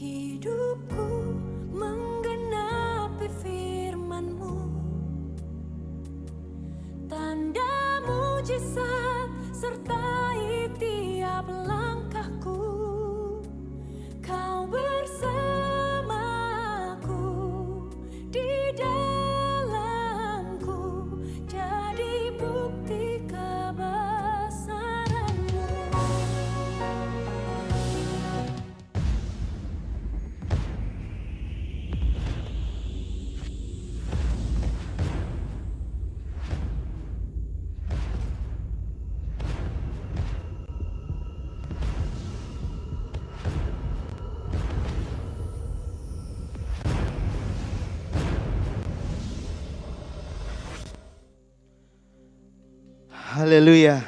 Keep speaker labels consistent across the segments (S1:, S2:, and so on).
S1: Hidupku menggenapi firman-Mu, tanda mujizat sertai tiap langkahku. Kau bersamaku di dalamku, jadi bukti kebesaran-Mu.
S2: Haleluya.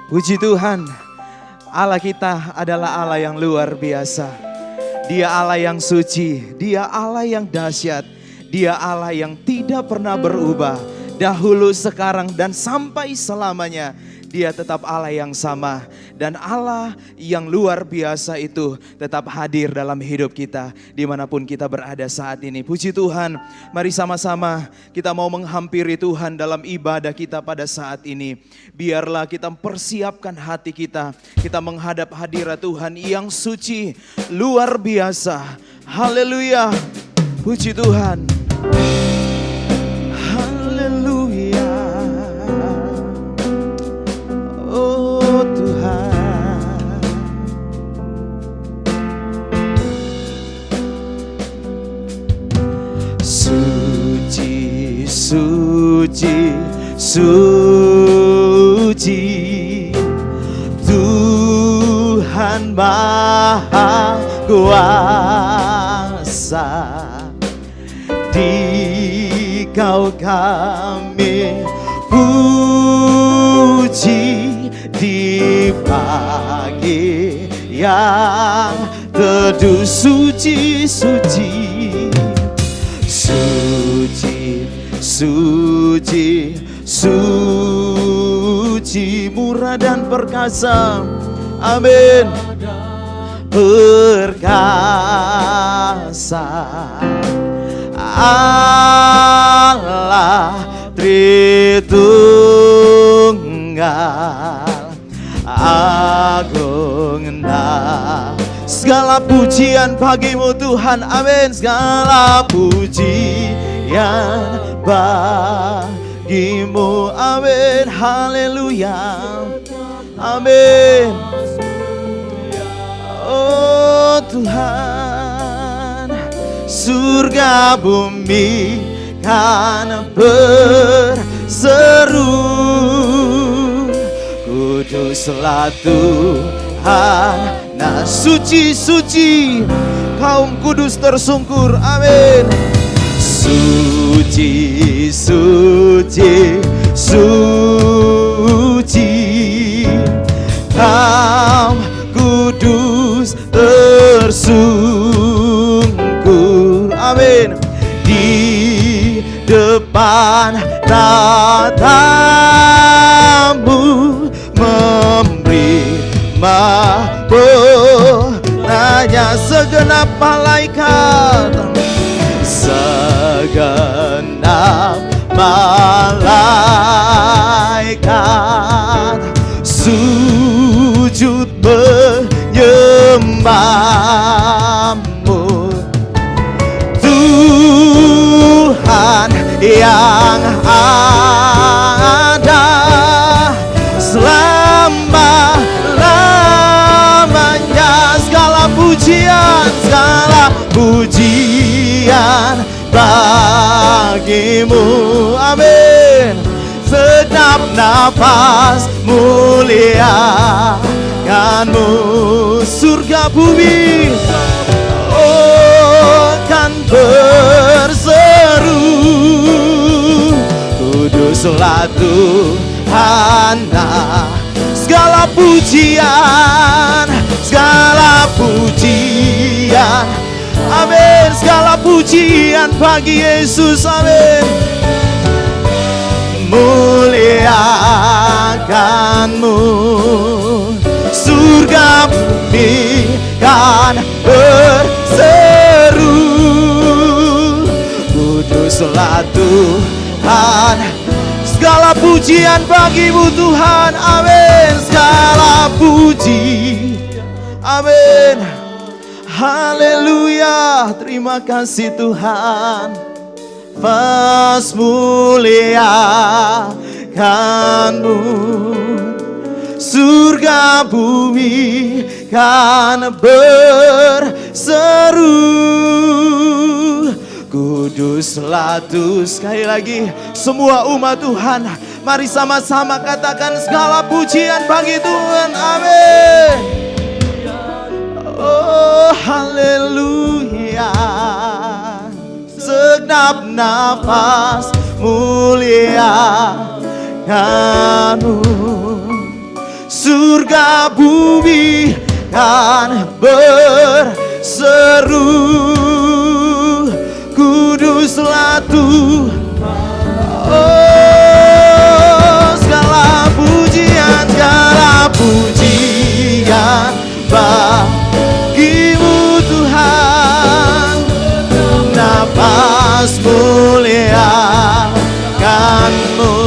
S2: Puji Tuhan. Allah kita adalah Allah yang luar biasa. Dia Allah yang suci, Dia Allah yang dahsyat, Dia Allah yang tidak pernah berubah. Dahulu, sekarang, dan sampai selamanya. Dia tetap Allah yang sama. Dan Allah yang luar biasa itu tetap hadir dalam hidup kita dimanapun kita berada saat ini. Puji Tuhan, mari sama-sama kita mau menghampiri Tuhan dalam ibadah kita pada saat ini. Biarlah kita persiapkan hati kita, kita menghadap hadirat Tuhan yang suci, luar biasa. Haleluya, puji Tuhan. Haleluya. Oh Tuhan, suci, suci, suci, Tuhan Maha Kuasa. Di Kau kami puji, di pagi yang teduh, suci, suci, suci, suci, suci, murah dan perkasa. Amin. Perkasa Allah Tritunggal, agung nah. Segala pujian bagimu Tuhan, amin. Segala pujian bagimu, amin. Haleluya, amin. Oh Tuhan, surga bumi kan berseru, kuduslah Tuhan, nah suci, suci, kaum kudus tersungkur, amin. Suci, suci, suci, kaum kudus tersungkur, amin. Di depan tatamu memberi nanya segenap malaikat, segenap malaikat sujud menyembahmu. Tuhan yang ada selama-lamanya, segala pujian bagimu, amin. Segenap nafas muliakanmu, surga bumi oh kan berseru, kuduslah Tuhan. Segala pujian, amin. Segala pujian bagi Yesus, amin. Muliakanmu, surga bumi kan berseru, Kuduslah Tuhan. Segala pujian bagimu Tuhan, amin. Segala puji, amin. Haleluya, terima kasih Tuhan. Muliakanmu, surga bumi kan berseru. Kuduslah Tuhan. Sekali lagi semua umat Tuhan, mari sama-sama katakan segala pujian bagi Tuhan, amin. Oh haleluya. Segenap nafas muliakanmu, surga bumi kan berseru. Kuduslah Tuhan. Oh segala pujian bagimu Tuhan. Nafas muliakanmu,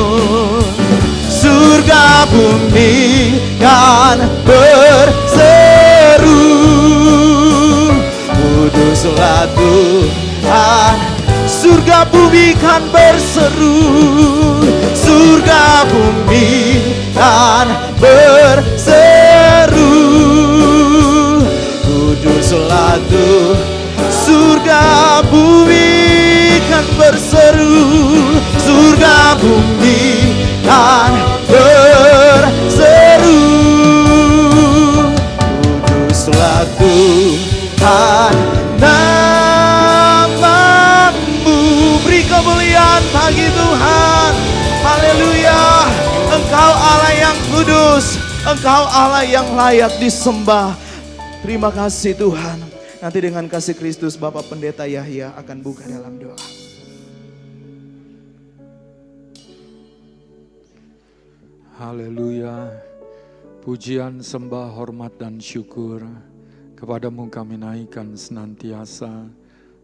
S2: surga bumi kan berseru. Kuduslah Tuhan. Surga bumi kan berseru, surga bumi kan berseru. Kuduslah Tuhan. Surga bumi kan berseru, surga bumi kan berseru. Kuduslah Tuhan, namamu. Beri kemuliaan bagi Tuhan. Haleluya. Engkau Allah yang kudus, Engkau Allah yang layak disembah. Terima kasih Tuhan. Nanti dengan kasih Kristus Bapak Pendeta Yahya akan buka dalam doa.
S3: Haleluya. Pujian, sembah, hormat dan syukur kepadamu kami naikkan senantiasa.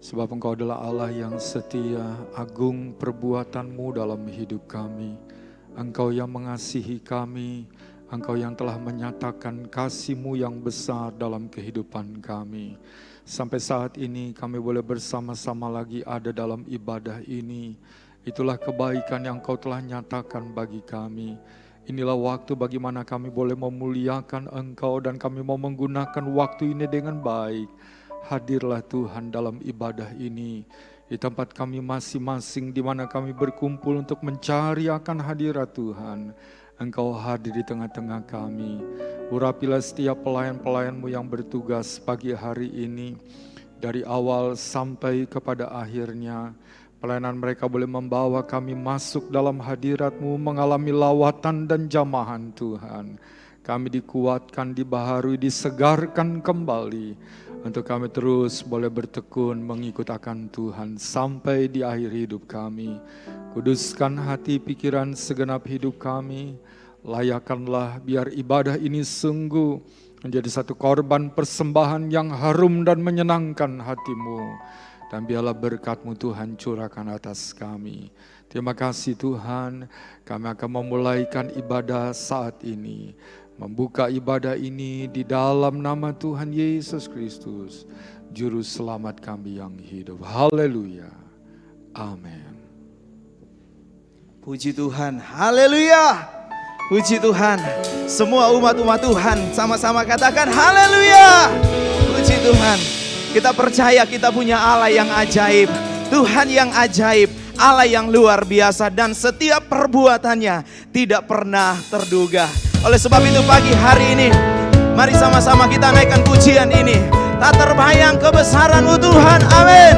S3: Sebab Engkau adalah Allah yang setia, agung perbuatanmu dalam hidup kami. Engkau yang mengasihi kami, Engkau yang telah menyatakan kasih-Mu yang besar dalam kehidupan kami. Sampai saat ini kami boleh bersama-sama lagi ada dalam ibadah ini. Itulah kebaikan yang Engkau telah nyatakan bagi kami. Inilah waktu bagaimana kami boleh memuliakan Engkau dan kami mau menggunakan waktu ini dengan baik. Hadirlah Tuhan dalam ibadah ini. Di tempat kami masing-masing di mana kami berkumpul untuk mencari akan hadirat Tuhan. Engkau hadir di tengah-tengah kami. Urapilah setiap pelayan-pelayan-Mu yang bertugas pagi hari ini. Dari awal sampai kepada akhirnya. Pelayanan mereka boleh membawa kami masuk dalam hadirat-Mu. Mengalami lawatan dan jamahan Tuhan. Kami dikuatkan, dibaharui, disegarkan kembali. Untuk kami terus boleh bertekun mengikut akan Tuhan sampai di akhir hidup kami. Kuduskan hati pikiran segenap hidup kami. Layakanlah biar ibadah ini sungguh menjadi satu korban persembahan yang harum dan menyenangkan hati-Mu. Dan biarlah berkat-Mu Tuhan curahkan atas kami. Terima kasih Tuhan, kami akan memulaikan ibadah saat ini. Membuka ibadah ini di dalam nama Tuhan Yesus Kristus, Juru Selamat kami yang hidup. Haleluya. Amin.
S2: Puji Tuhan, haleluya. Puji Tuhan. Semua umat-umat Tuhan sama-sama katakan haleluya. Puji Tuhan. Kita percaya kita punya Allah yang ajaib, Tuhan yang ajaib, Allah yang luar biasa dan setiap perbuatannya tidak pernah terduga. Oleh sebab itu pagi hari ini, mari sama-sama kita naikkan pujian ini. Tak terbayang kebesaran-Mu Tuhan, amin.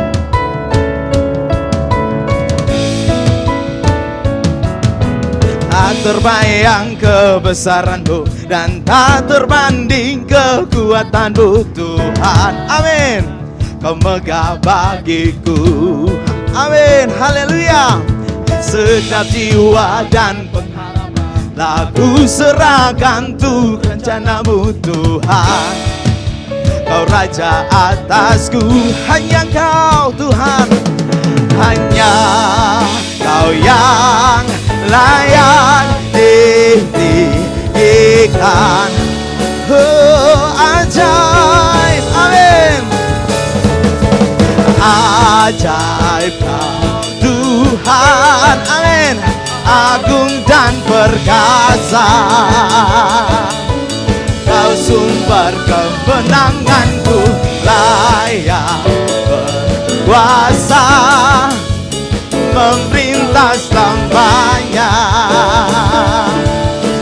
S2: Tak terbayang kebesaran-Mu dan tak terbanding kekuatan-Mu Tuhan, amin. Kau megah bagiku, amin, haleluya. Segenap jiwa dan lagu serahkan untuk rencana-Mu Tuhan. Kau Raja atasku, hanya Kau Tuhan. hanya Kau yang layak ditinggikan. Oh, ajaib, amin. Ajaib Kau Tuhan, amin. Agung dan perkasa, Kau sumber kemenanganku, layak berkuasa, memerintah selamanya.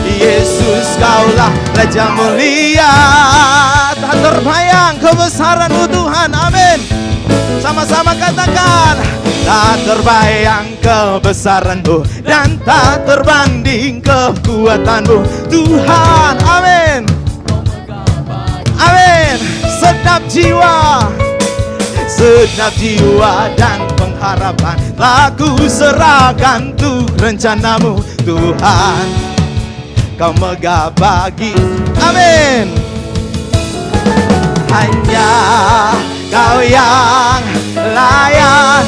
S2: Yesus, Kaulah Raja mulia, tak terbayang kebesaran-Mu Tuhan, amin. Sama-sama katakan, tak terbayang kebesaran-Mu dan tak terbanding kekuatan-Mu Tuhan, amin. Amin. Segenap jiwa dan pengharapan aku serahkan untuk rencana-Mu Tuhan. Kau megah bagi, amin. Hanya Kau yang layak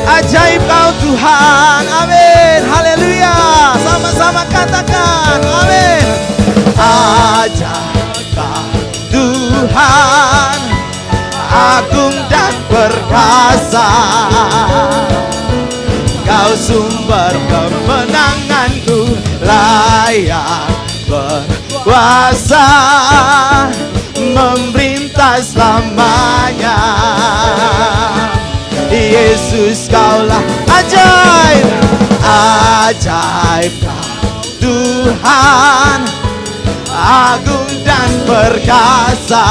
S2: ajaib Kau Tuhan, amin. Haleluya. Sama-sama katakan, amin. Ajaib Kau Tuhan, agung dan perkasa, Kau sumber kemenanganku, layak berkuasa, memerintah selamanya. Yesus, Kaulah ajaib, ajaib Kau Tuhan, agung dan perkasa,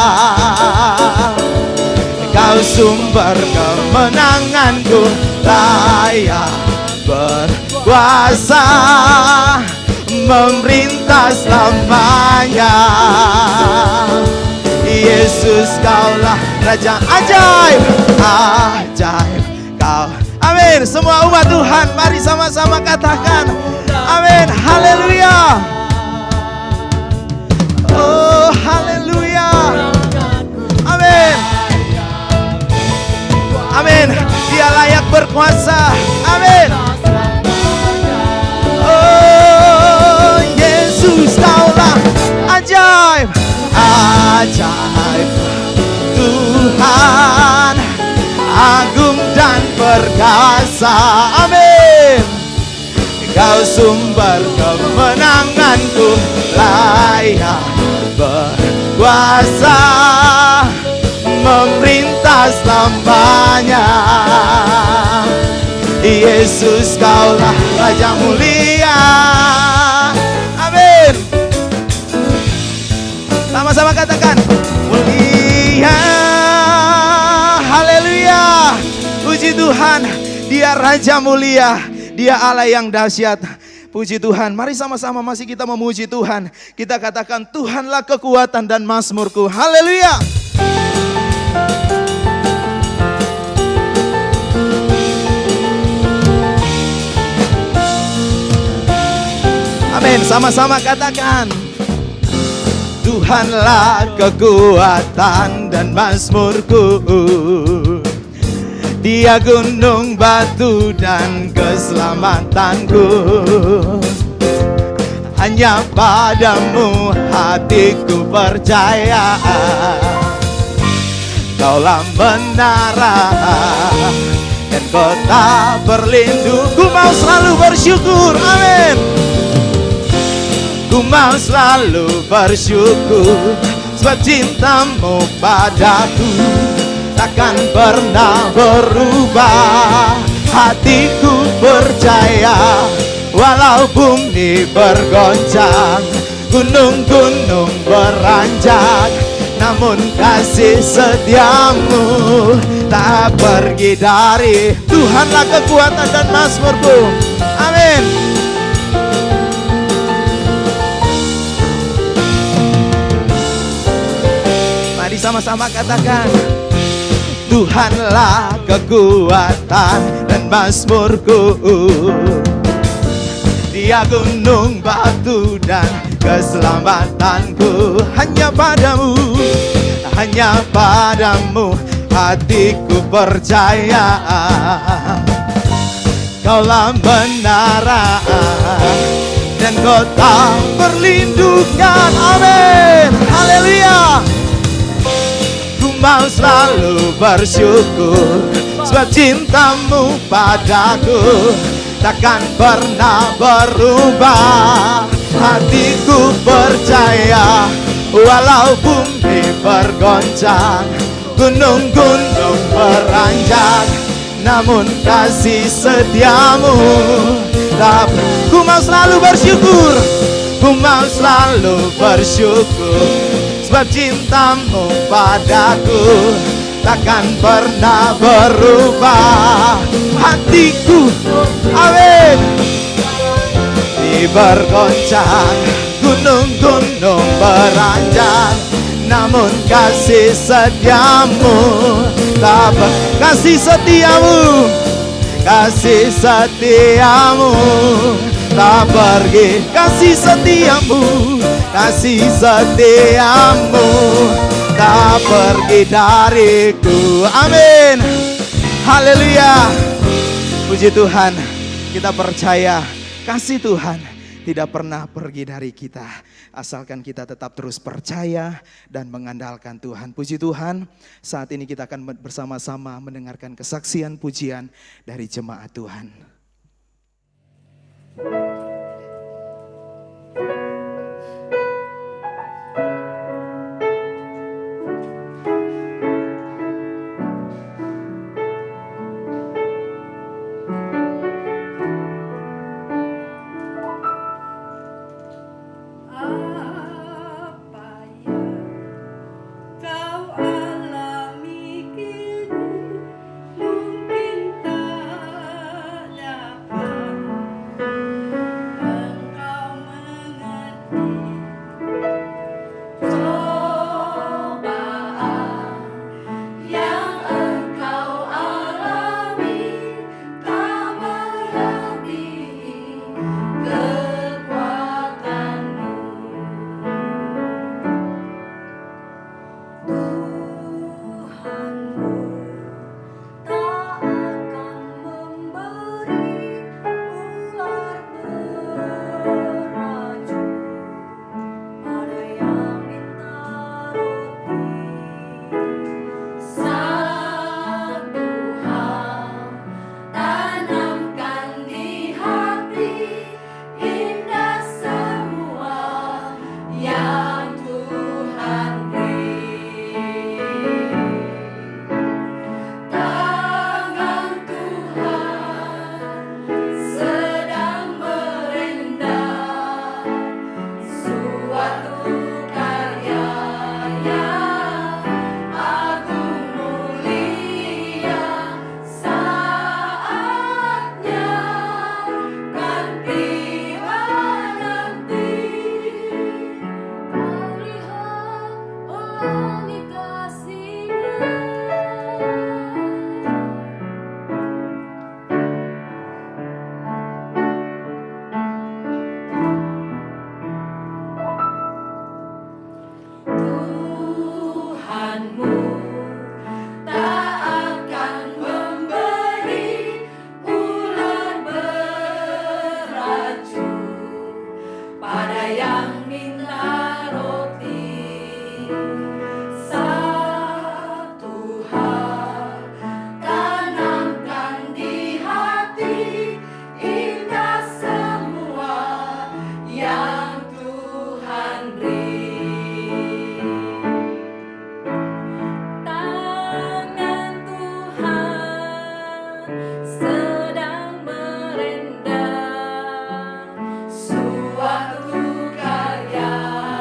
S2: Kau sumber kemenanganku, layak berkuasa, memerintah selamanya. Yesus, Kaulah Raja, ajaib, ajaib Kau, amin. Semua umat Tuhan, mari sama-sama katakan, amin. Haleluya. Oh, haleluya. Amin. Amin. Dia layak berkuasa. Amin. Oh, Yesus, Kaulah ajaib, ajaib Tuhan, agung dan perkasa, amin. Kau sumber kemenanganku, layak berkuasa, memerintah selamanya. Yesus, Kaulah Raja mulia, amin. Sama-sama katakan, mulia, haleluya. Puji Tuhan, Dia Raja mulia, Dia Allah yang dahsyat. Puji Tuhan, mari sama-sama masih kita memuji Tuhan. Kita katakan, Tuhanlah kekuatan dan mazmurku, haleluya. Amin, sama-sama katakan, Tuhanlah kekuatan dan mazmurku, Dia gunung batu dan keselamatanku. Hanya padamu hatiku percaya, Kaulah menara dan kota berlindung. Ku mau selalu bersyukur, amin. Ku mau selalu bersyukur, sebab cinta-Mu padaku takkan pernah berubah. Hatiku percaya, walau bumi bergoncang, gunung-gunung beranjak, namun kasih setia-Mu tak pergi dari. Tuhanlah kekuatan dan mazmurku, amin. Sama-sama katakan, Tuhanlah kekuatan dan mazmurku, Dia gunung batu dan keselamatanku. Hanya padamu hatiku percaya Kaulah menara dan kota perlindungan. Amin. Haleluya. Ku mau selalu bersyukur sebab cintamu padaku takkan pernah berubah. Hatiku percaya walau bumi bergoncang, gunung-gunung beranjak, namun kasih setiamu tak. Ku mau selalu bersyukur, ku mau selalu bersyukur sebab cintamu padaku takkan pernah berubah. Hatiku, amin, bergoncang, gunung-gunung beranjak, namun kasih setiamu tak kasih setiamu, kasih setiamu tak pergi, kasih setiamu, kasih setiamu tak pergi dariku. Amin. Haleluya. Puji Tuhan, kita percaya kasih Tuhan tidak pernah pergi dari kita, asalkan kita tetap terus percaya dan mengandalkan Tuhan. Puji Tuhan, saat ini kita akan bersama-sama mendengarkan kesaksian pujian dari jemaat Tuhan.
S1: Suatu karya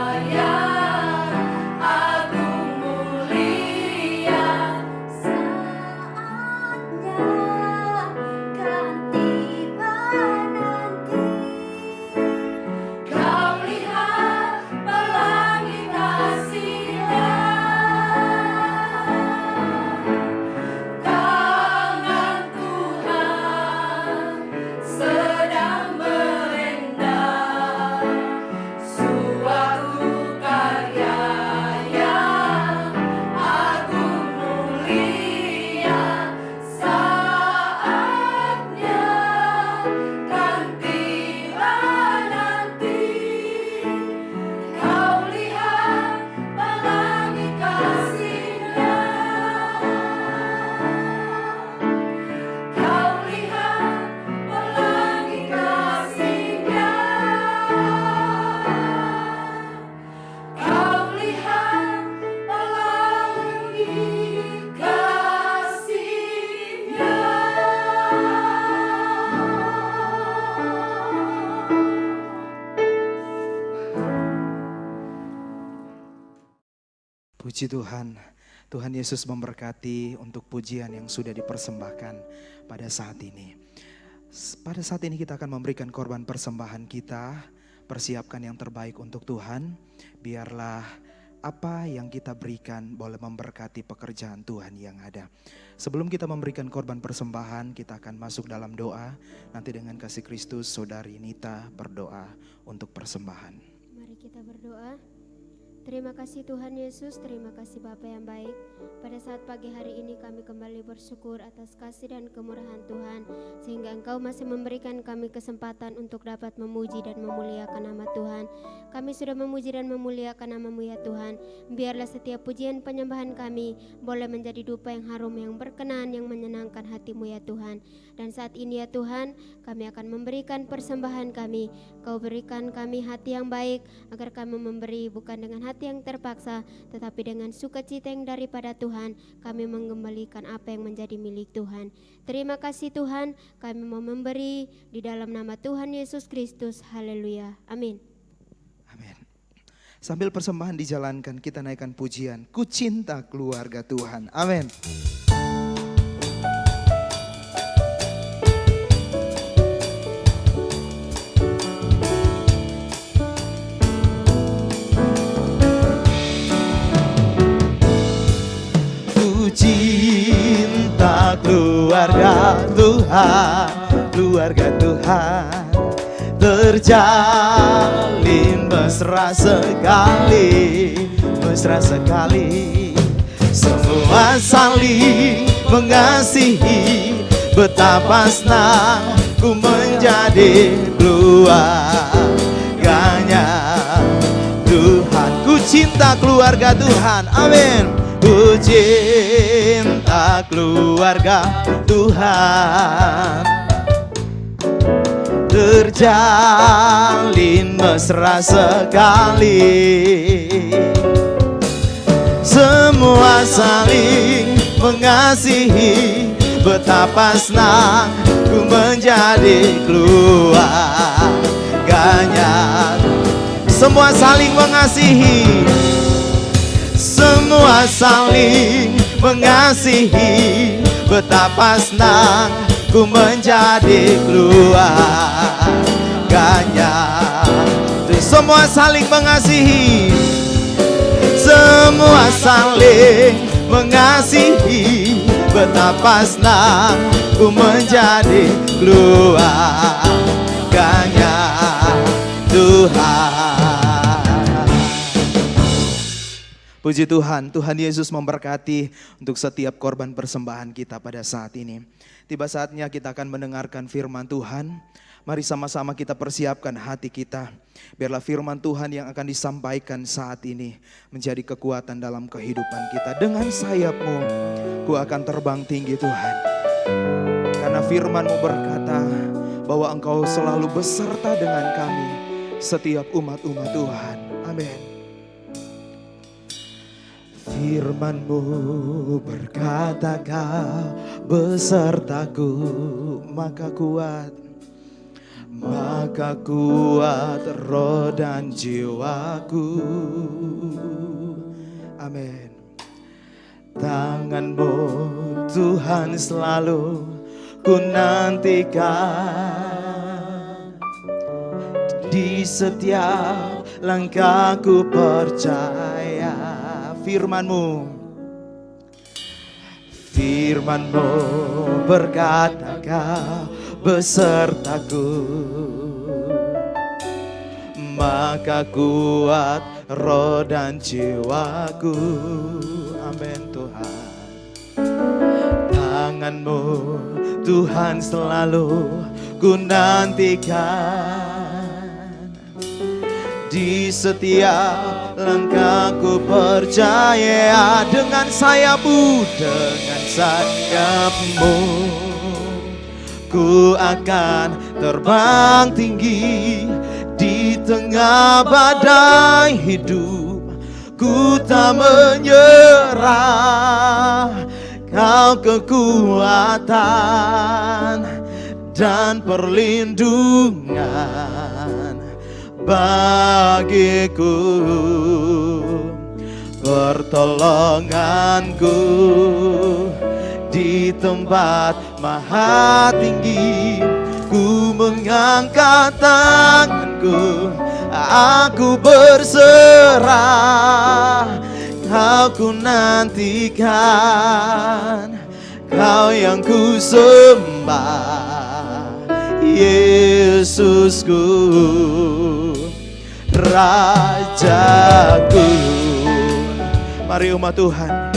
S2: Puji Tuhan, Tuhan Yesus memberkati untuk pujian yang sudah dipersembahkan pada saat ini. Pada saat ini kita akan memberikan korban persembahan kita, persiapkan yang terbaik untuk Tuhan. Biarlah apa yang kita berikan boleh memberkati pekerjaan Tuhan yang ada. Sebelum kita memberikan korban persembahan, kita akan masuk dalam doa. Nanti dengan kasih Kristus, Saudari Nita berdoa untuk persembahan.
S4: Mari kita berdoa. Terima kasih Tuhan Yesus, terima kasih Bapa yang baik. Pada saat pagi hari ini kami kembali bersyukur atas kasih dan kemurahan Tuhan, sehingga Engkau masih memberikan kami kesempatan untuk dapat memuji dan memuliakan nama Tuhan. Kami sudah memuji dan memuliakan nama-Mu ya Tuhan. Biarlah setiap pujian penyembahan kami boleh menjadi dupa yang harum, yang berkenan, yang menyenangkan hati-Mu ya Tuhan. Dan saat ini ya Tuhan, kami akan memberikan persembahan kami. Kau berikan kami hati yang baik, agar kami memberi bukan dengan hati yang terpaksa, tetapi dengan sukacita yang daripada Tuhan, kami mengembalikan apa yang menjadi milik Tuhan. Terima kasih Tuhan, kami mau memberi di dalam nama Tuhan Yesus Kristus. Haleluya. Amin.
S2: Amin. Sambil persembahan dijalankan, kita naikkan pujian, Ku Cinta Keluarga Tuhan. Amin. Cinta keluarga Tuhan, keluarga Tuhan terjalin mesra sekali, mesra sekali. Semua saling mengasihi, betapa senang ku menjadi keluarganya Tuhan. Ku cinta keluarga Tuhan, amin. Ku cinta keluarga Tuhan, terjalin mesra sekali. Semua saling mengasihi, betapa senang ku menjadi keluarganya. Semua saling mengasihi, semua saling mengasihi, betapa senang ku menjadi keluarganya. Semua saling mengasihi, semua saling mengasihi, betapa senang ku menjadi keluarganya Tuhan. Puji Tuhan, Tuhan Yesus memberkati untuk setiap korban persembahan kita pada saat ini. Tiba saatnya kita akan mendengarkan firman Tuhan. Mari sama-sama kita persiapkan hati kita. Biarlah firman Tuhan yang akan disampaikan saat ini menjadi kekuatan dalam kehidupan kita. Dengan sayap-Mu, ku akan terbang tinggi Tuhan. Karena firman-Mu berkata bahwa Engkau selalu beserta dengan kami, setiap umat-umat Tuhan. Amin. Firman-Mu berkata Kau besertaku, maka kuat roh dan jiwaku. Amin. Tangan-Mu Tuhan selalu ku nantikan, di setiap langkahku percaya. Firman-Mu berkata Kau besertaku, maka kuat roh dan jiwaku. Amin Tuhan. Tangan-Mu Tuhan selalu ku nantikan, di setiap langkahku percaya. Dengan sayap-Mu, dengan sayap-Mu, ku akan terbang tinggi. Di tengah badai hidup, ku tak menyerah. Kau kekuatan dan perlindungan bagiku. pertolonganku di tempat maha tinggi. Ku mengangkat tanganku, aku berserah. Kau ku nantikan, Kau yang ku sembah, Yesusku, Rajaku. Mari umat Tuhan,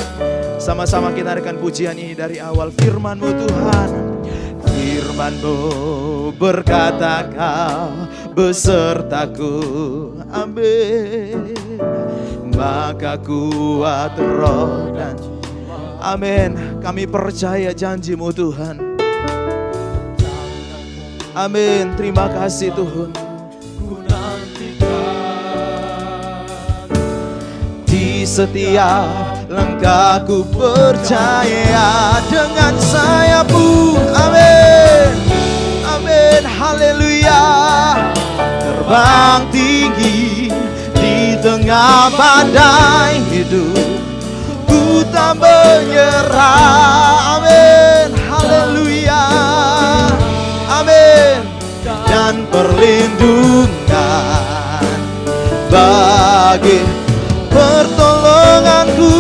S2: sama-sama kita dengarkan pujian ini dari awal. Firman-Mu Tuhan, Firman-Mu berkata Kau besertaku, amin. Maka kuat roh dan amin. Kami percaya janji-Mu Tuhan. Amin. Terima kasih Tuhan. Di setiap langkahku percaya dengan sayap-Mu. Amin. Amin. Haleluya. Terbang tinggi di tengah badai hidup, ku tak menyerah. Amin. Haleluya. Amin. Dan perlindungan bagi pertolonganku.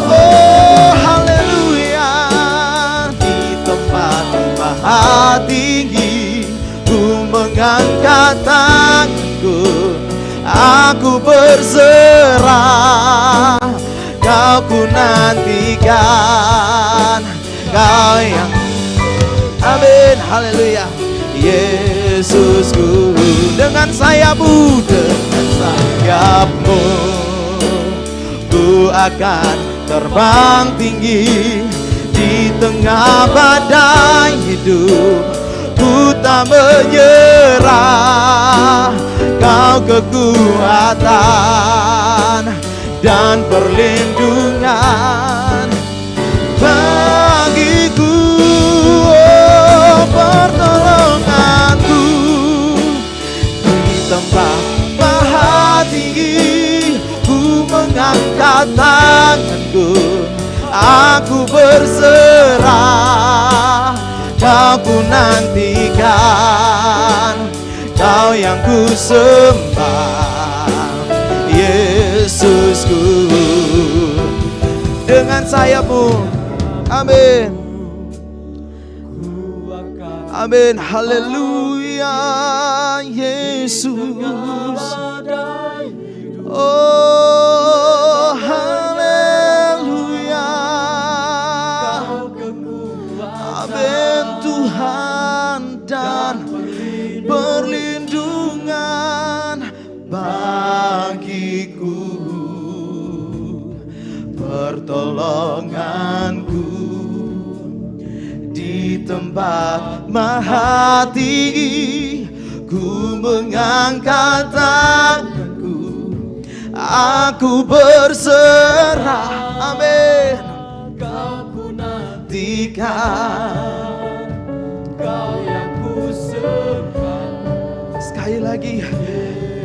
S2: Oh haleluya. Di tempat maha tinggi, ku mengangkat tanganku, aku berserah. Kau ku nantikan, Kau yang amin. Haleluya. Yesusku, dengan sayap-Mu, dengan sayap-Mu ku akan terbang tinggi di tengah badai hidup. Ku tak menyerah, Kau kekuatan dan perlindungan bagiku. Oh, pertolonganku di tempat maha tinggi, ku mengangkat tanganku, aku berserah. Kau ku nantikan, Kau yang ku sembah, Yesusku. Dengan sayap-Mu, amin. Amin. Haleluya. Yesus. Oh haleluya. Amin Tuhan. Dan perlindungan bagiku, pertolonganku di tempat maha tinggi. Ku mengangkat tanganku, aku berserah. Amin. Kau ku nantikan, Kau yang ku sembah. Sekali lagi,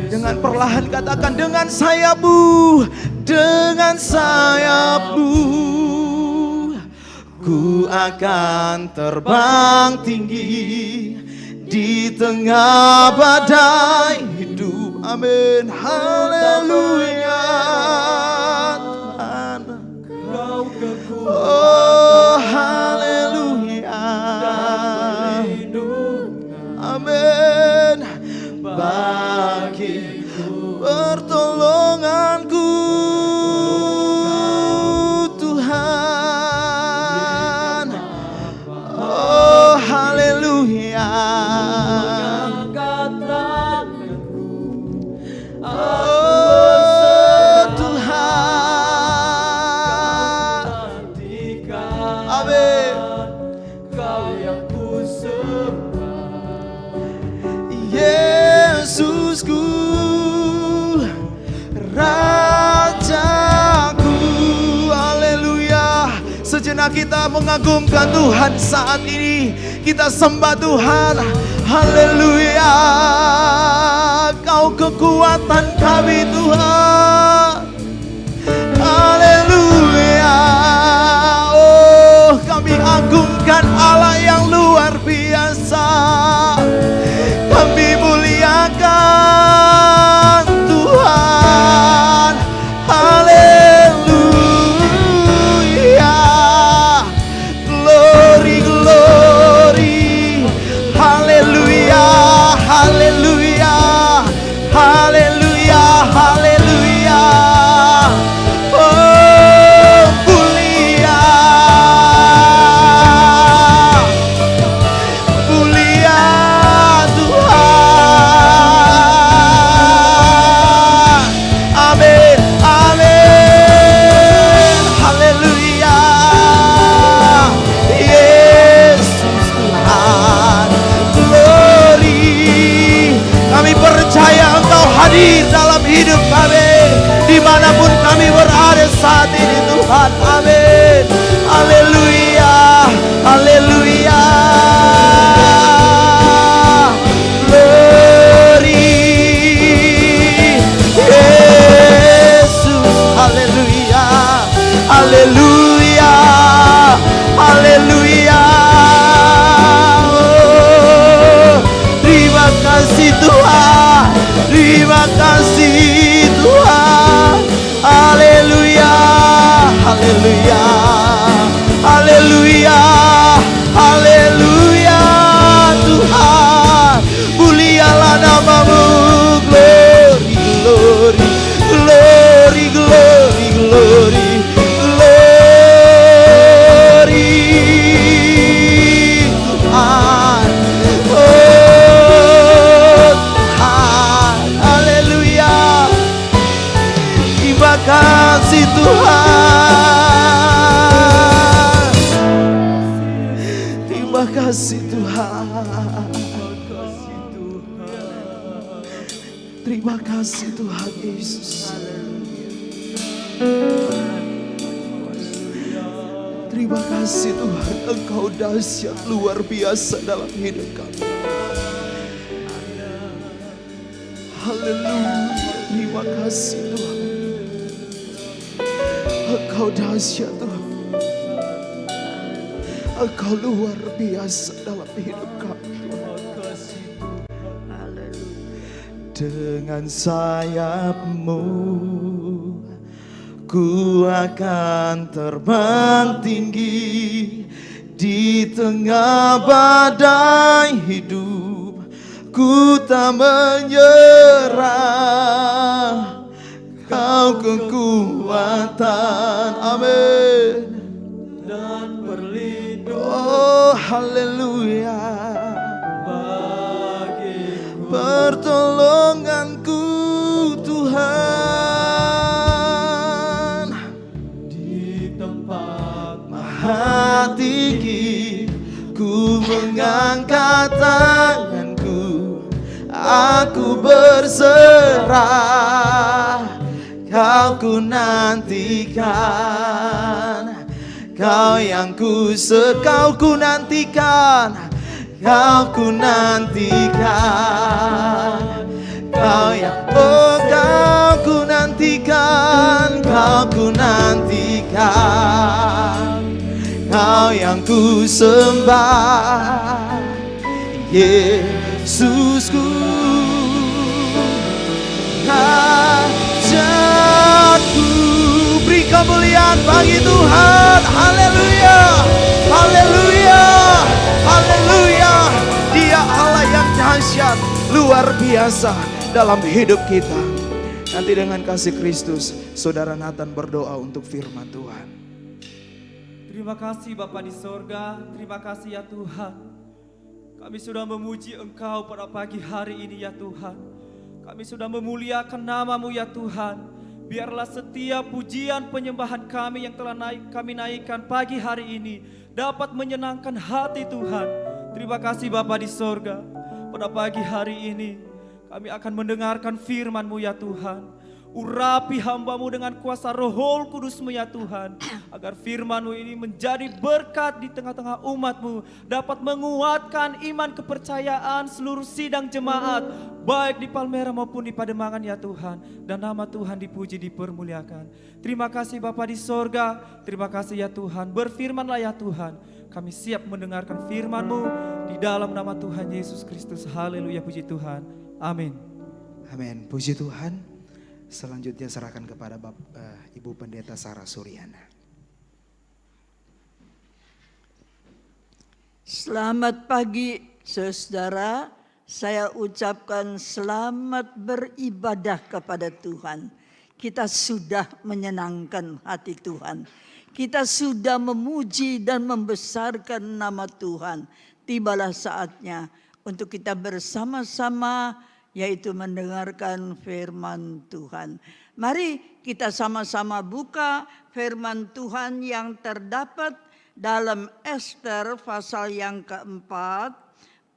S2: dengan perlahan katakan, dengan sayap-Mu, dengan sayap-Mu, ku akan terbang tinggi di tengah badai hidup. Amin. Haleluya. Oh haleluya. Amin. Bagi pertolonganku Tuhan. Oh haleluya. Oh Tuhan. Amin. Kau yang ku sembah, Yesusku, Rajaku. Haleluya. Sejenak kita mengagungkan Tuhan saat ini. Kita sembah Tuhan. Haleluya. Kau kekuatan kami Tuhan. muliakan Allah yang luar biasa. Kami muliakan Tuhan. Haleluya. Glory, glory. Haleluya, haleluya. Haleluya, haleluya. Oh, mulia. Mulia Tuhan. Amin, amin. Haleluya. Yesus Tuhan. Glory. Kami percaya Engkau hadir dalam hidup kami. Dimanapun kami berada saat ini Tuhan. Amin. Haleluya. Haleluya. Glory. Yesus. Haleluya. Haleluya. Haleluya. Oh, terima kasih Tuhan. Terima kasih Tuhan. Haleluya. Haleluya. Haleluya. Haleluya Tuhan. Mulialah namamu. Glory, glory. Glory, glory, glory. Glory Tuhan. Oh Tuhan. Haleluya. Terima kasih Tuhan. Terima kasih Tuhan. Terima kasih Tuhan Yesus. Terima kasih Tuhan, Engkau dahsyat luar biasa dalam hidup kami. Haleluya. Terima kasih Tuhan. Engkau dahsyat Tuhan. Engkau luar biasa dalam hidup kami. Dengan sayap-Mu ku akan terbang tinggi di tengah badai hidup. Ku tak menyerah, Kau kekuatan, amin, dan perlindungan. Oh haleluya. Pertolonganku Tuhan, di tempat maha tinggi ku mengangkat tanganku, aku berserah. Kau ku nantikan, Kau yang kau ku nantikan. Kau ku nantikan, Kau yang kau ku nantikan, Kau ku nantikan, Kau yang ku sembah, Yesusku. Hajatku, beri kemuliaan bagi Tuhan. Haleluya, haleluya, haleluya. Dia Allah yang dahsyat, luar biasa dalam hidup kita. Nanti dengan kasih Kristus, Saudara Nathan berdoa untuk firman Tuhan.
S5: Terima kasih Bapa di sorga, terima kasih ya Tuhan. Kami sudah memuji Engkau pada pagi hari ini ya Tuhan. Kami sudah memuliakan nama-Mu ya Tuhan. Biarlah setiap pujian penyembahan kami yang telah kami naikkan pagi hari ini dapat menyenangkan hati Tuhan. Terima kasih Bapa di sorga. Pada pagi hari ini kami akan mendengarkan firman-Mu ya Tuhan. Urapi hamba-Mu dengan kuasa Roh Kudus-Mu ya Tuhan. Agar firman-Mu ini menjadi berkat di tengah-tengah umat-Mu. Dapat menguatkan iman kepercayaan seluruh sidang jemaat. Baik di Palmera maupun di Pademangan ya Tuhan. Dan nama Tuhan dipuji, dipermuliakan. Terima kasih Bapa di sorga. Terima kasih ya Tuhan. Berfirmanlah ya Tuhan. Kami siap mendengarkan firman-Mu di dalam nama Tuhan Yesus Kristus. Haleluya, puji Tuhan. Amin.
S2: Amin. Puji Tuhan. Selanjutnya serahkan kepada Ibu Pendeta Sarah Suryana.
S6: Selamat pagi saudara, saya ucapkan selamat beribadah kepada Tuhan. Kita sudah menyenangkan hati Tuhan. Kita sudah memuji dan membesarkan nama Tuhan. Tibalah saatnya untuk kita bersama-sama yaitu mendengarkan firman Tuhan. Mari kita sama-sama buka firman Tuhan yang terdapat dalam Ester pasal yang keempat,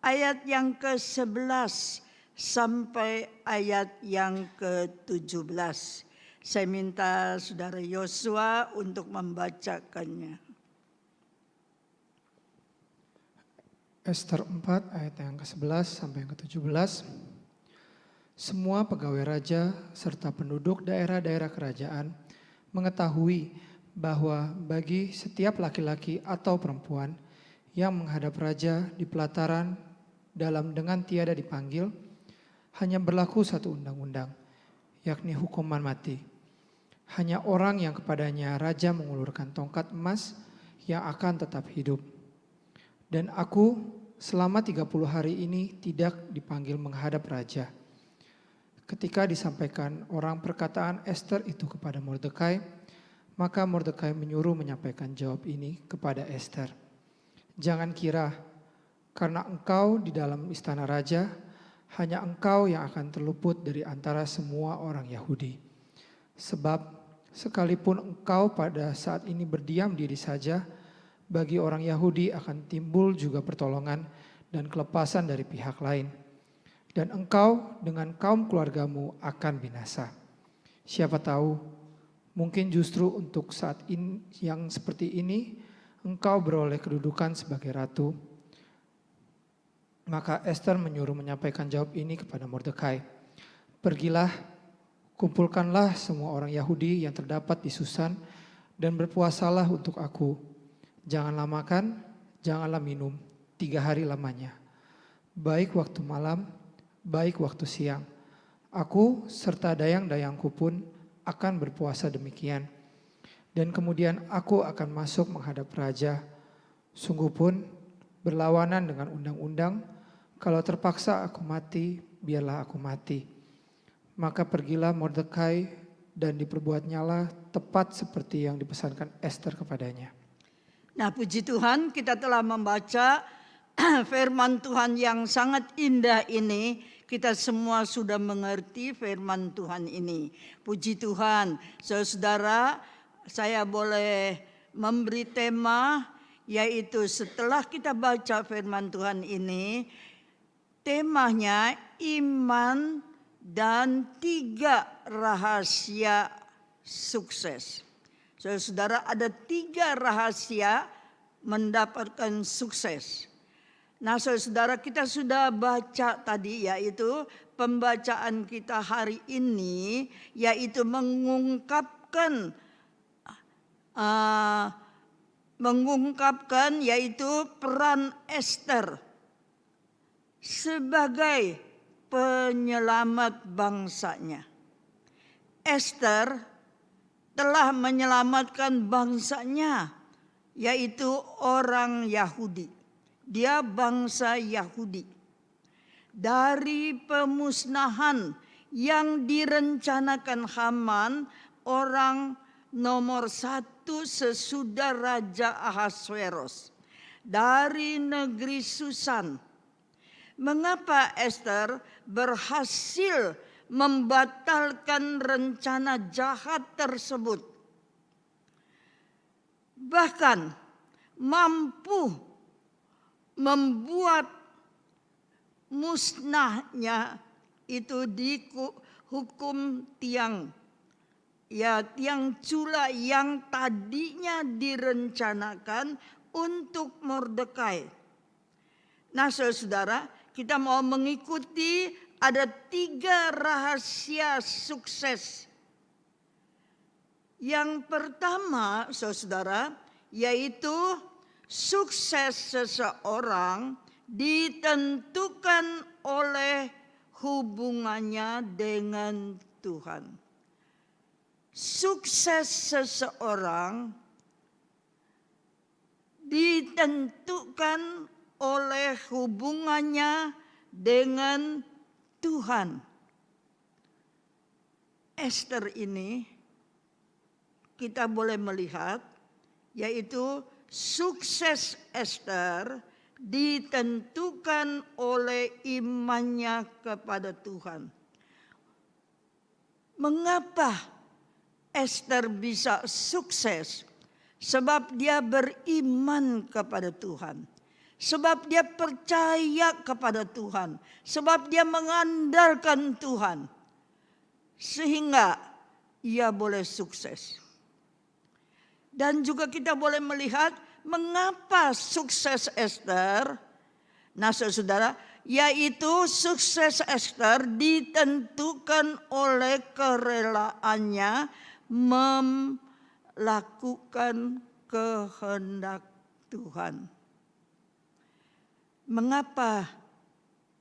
S6: ayat yang ke-11 sampai ayat yang ke-17. Saya minta Saudara Yosua untuk membacakannya.
S7: Ester 4 ayat yang ke-11 sampai yang ke-17. Semua pegawai raja serta penduduk daerah-daerah kerajaan mengetahui bahwa bagi setiap laki-laki atau perempuan yang menghadap raja di pelataran dalam dengan tiada dipanggil, hanya berlaku satu undang-undang, yakni hukuman mati. Hanya orang yang kepadanya raja mengulurkan tongkat emas yang akan tetap hidup. Dan aku selama 30 hari ini tidak dipanggil menghadap raja. Ketika disampaikan orang perkataan Ester itu kepada Mordekai, maka Mordekai menyuruh menyampaikan jawab ini kepada Ester. Jangan kira karena engkau di dalam istana raja, hanya engkau yang akan terluput dari antara semua orang Yahudi. Sebab sekalipun engkau pada saat ini berdiam diri saja, bagi orang Yahudi akan timbul juga pertolongan dan kelepasan dari pihak lain. Dan engkau dengan kaum keluargamu akan binasa. Siapa tahu, mungkin justru untuk saat ini, yang seperti ini, engkau beroleh kedudukan sebagai ratu. Maka Ester menyuruh menyampaikan jawab ini kepada Mordekai. Pergilah, kumpulkanlah semua orang Yahudi yang terdapat di Susan dan berpuasalah untuk aku. Janganlah makan, janganlah minum, 3 hari lamanya. Baik waktu malam, baik waktu siang. Aku serta dayang-dayangku pun akan berpuasa demikian. Dan kemudian aku akan masuk menghadap raja. Sungguh pun berlawanan dengan undang-undang. Kalau terpaksa aku mati, biarlah aku mati. Maka pergilah Mordekai dan diperbuatnyalah tepat seperti yang dipesankan Ester kepadanya.
S6: Nah, puji Tuhan, kita telah membaca firman Tuhan yang sangat indah ini. Kita semua sudah mengerti firman Tuhan ini. Puji Tuhan, saudara, saya boleh memberi tema, yaitu setelah kita baca firman Tuhan ini, temanya iman dan 3 rahasia sukses. Saudara, ada 3 rahasia mendapatkan sukses. Nah, saudara, kita sudah baca tadi, yaitu pembacaan kita hari ini, yaitu mengungkapkan yaitu peran Ester sebagai penyelamat bangsanya. Ester telah menyelamatkan bangsanya, yaitu orang Yahudi. Dia bangsa Yahudi dari pemusnahan yang direncanakan Haman, orang nomor 1 sesudah Raja Ahasveros, dari negeri Susan. Mengapa Ester berhasil membatalkan rencana jahat tersebut? Bahkan mampu membuat musnahnya itu dihukum tiang cula yang tadinya direncanakan untuk Mordekai. Nah, saudara, kita mau mengikuti ada 3 rahasia sukses. Yang pertama, saudara, yaitu sukses seseorang ditentukan oleh hubungannya dengan Tuhan. Sukses seseorang ditentukan oleh hubungannya dengan Tuhan. Ester ini kita boleh melihat, yaitu sukses Ester ditentukan oleh imannya kepada Tuhan. Mengapa Ester bisa sukses? Sebab dia beriman kepada Tuhan. Sebab dia percaya kepada Tuhan. Sebab dia mengandalkan Tuhan. Sehingga ia boleh sukses. Dan juga kita boleh melihat mengapa sukses Ester. Nah saudara, yaitu sukses Ester ditentukan oleh kerelaannya melakukan kehendak Tuhan. Mengapa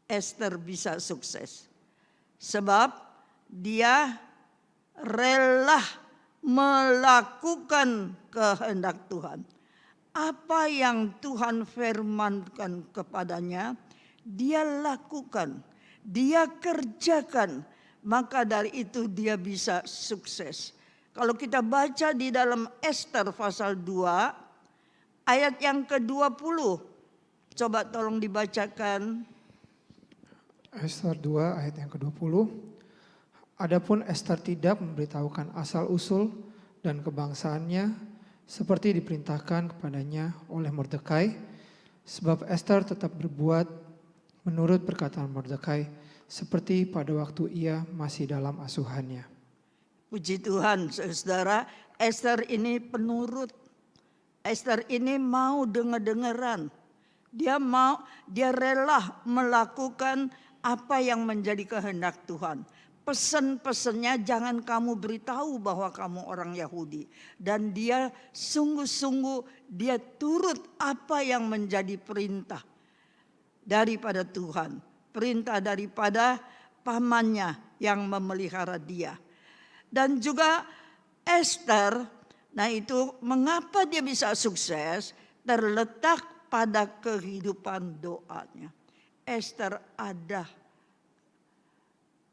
S6: Ester bisa sukses? Sebab dia rela melakukan kehendak Tuhan. Apa yang Tuhan firmankan kepadanya, dia lakukan, dia kerjakan. Maka dari itu dia bisa sukses. Kalau kita baca di dalam Ester pasal 2 ayat yang ke-20. Coba tolong dibacakan.
S7: Ester 2 ayat yang ke-20. Adapun Ester tidak memberitahukan asal-usul dan kebangsaannya seperti diperintahkan kepadanya oleh Mordekai, sebab Ester tetap berbuat menurut perkataan Mordekai seperti pada waktu ia masih dalam asuhannya.
S6: Puji Tuhan, saudara, Ester ini penurut. Ester ini mau dengar-dengaran. Dia rela melakukan apa yang menjadi kehendak Tuhan. Pesan-pesannya jangan kamu beritahu bahwa kamu orang Yahudi. Dan dia sungguh-sungguh dia turut apa yang menjadi perintah daripada Tuhan. Perintah daripada pamannya yang memelihara dia. Dan juga Ester, nah itu mengapa dia bisa sukses terletak pada kehidupan doanya. Ester ada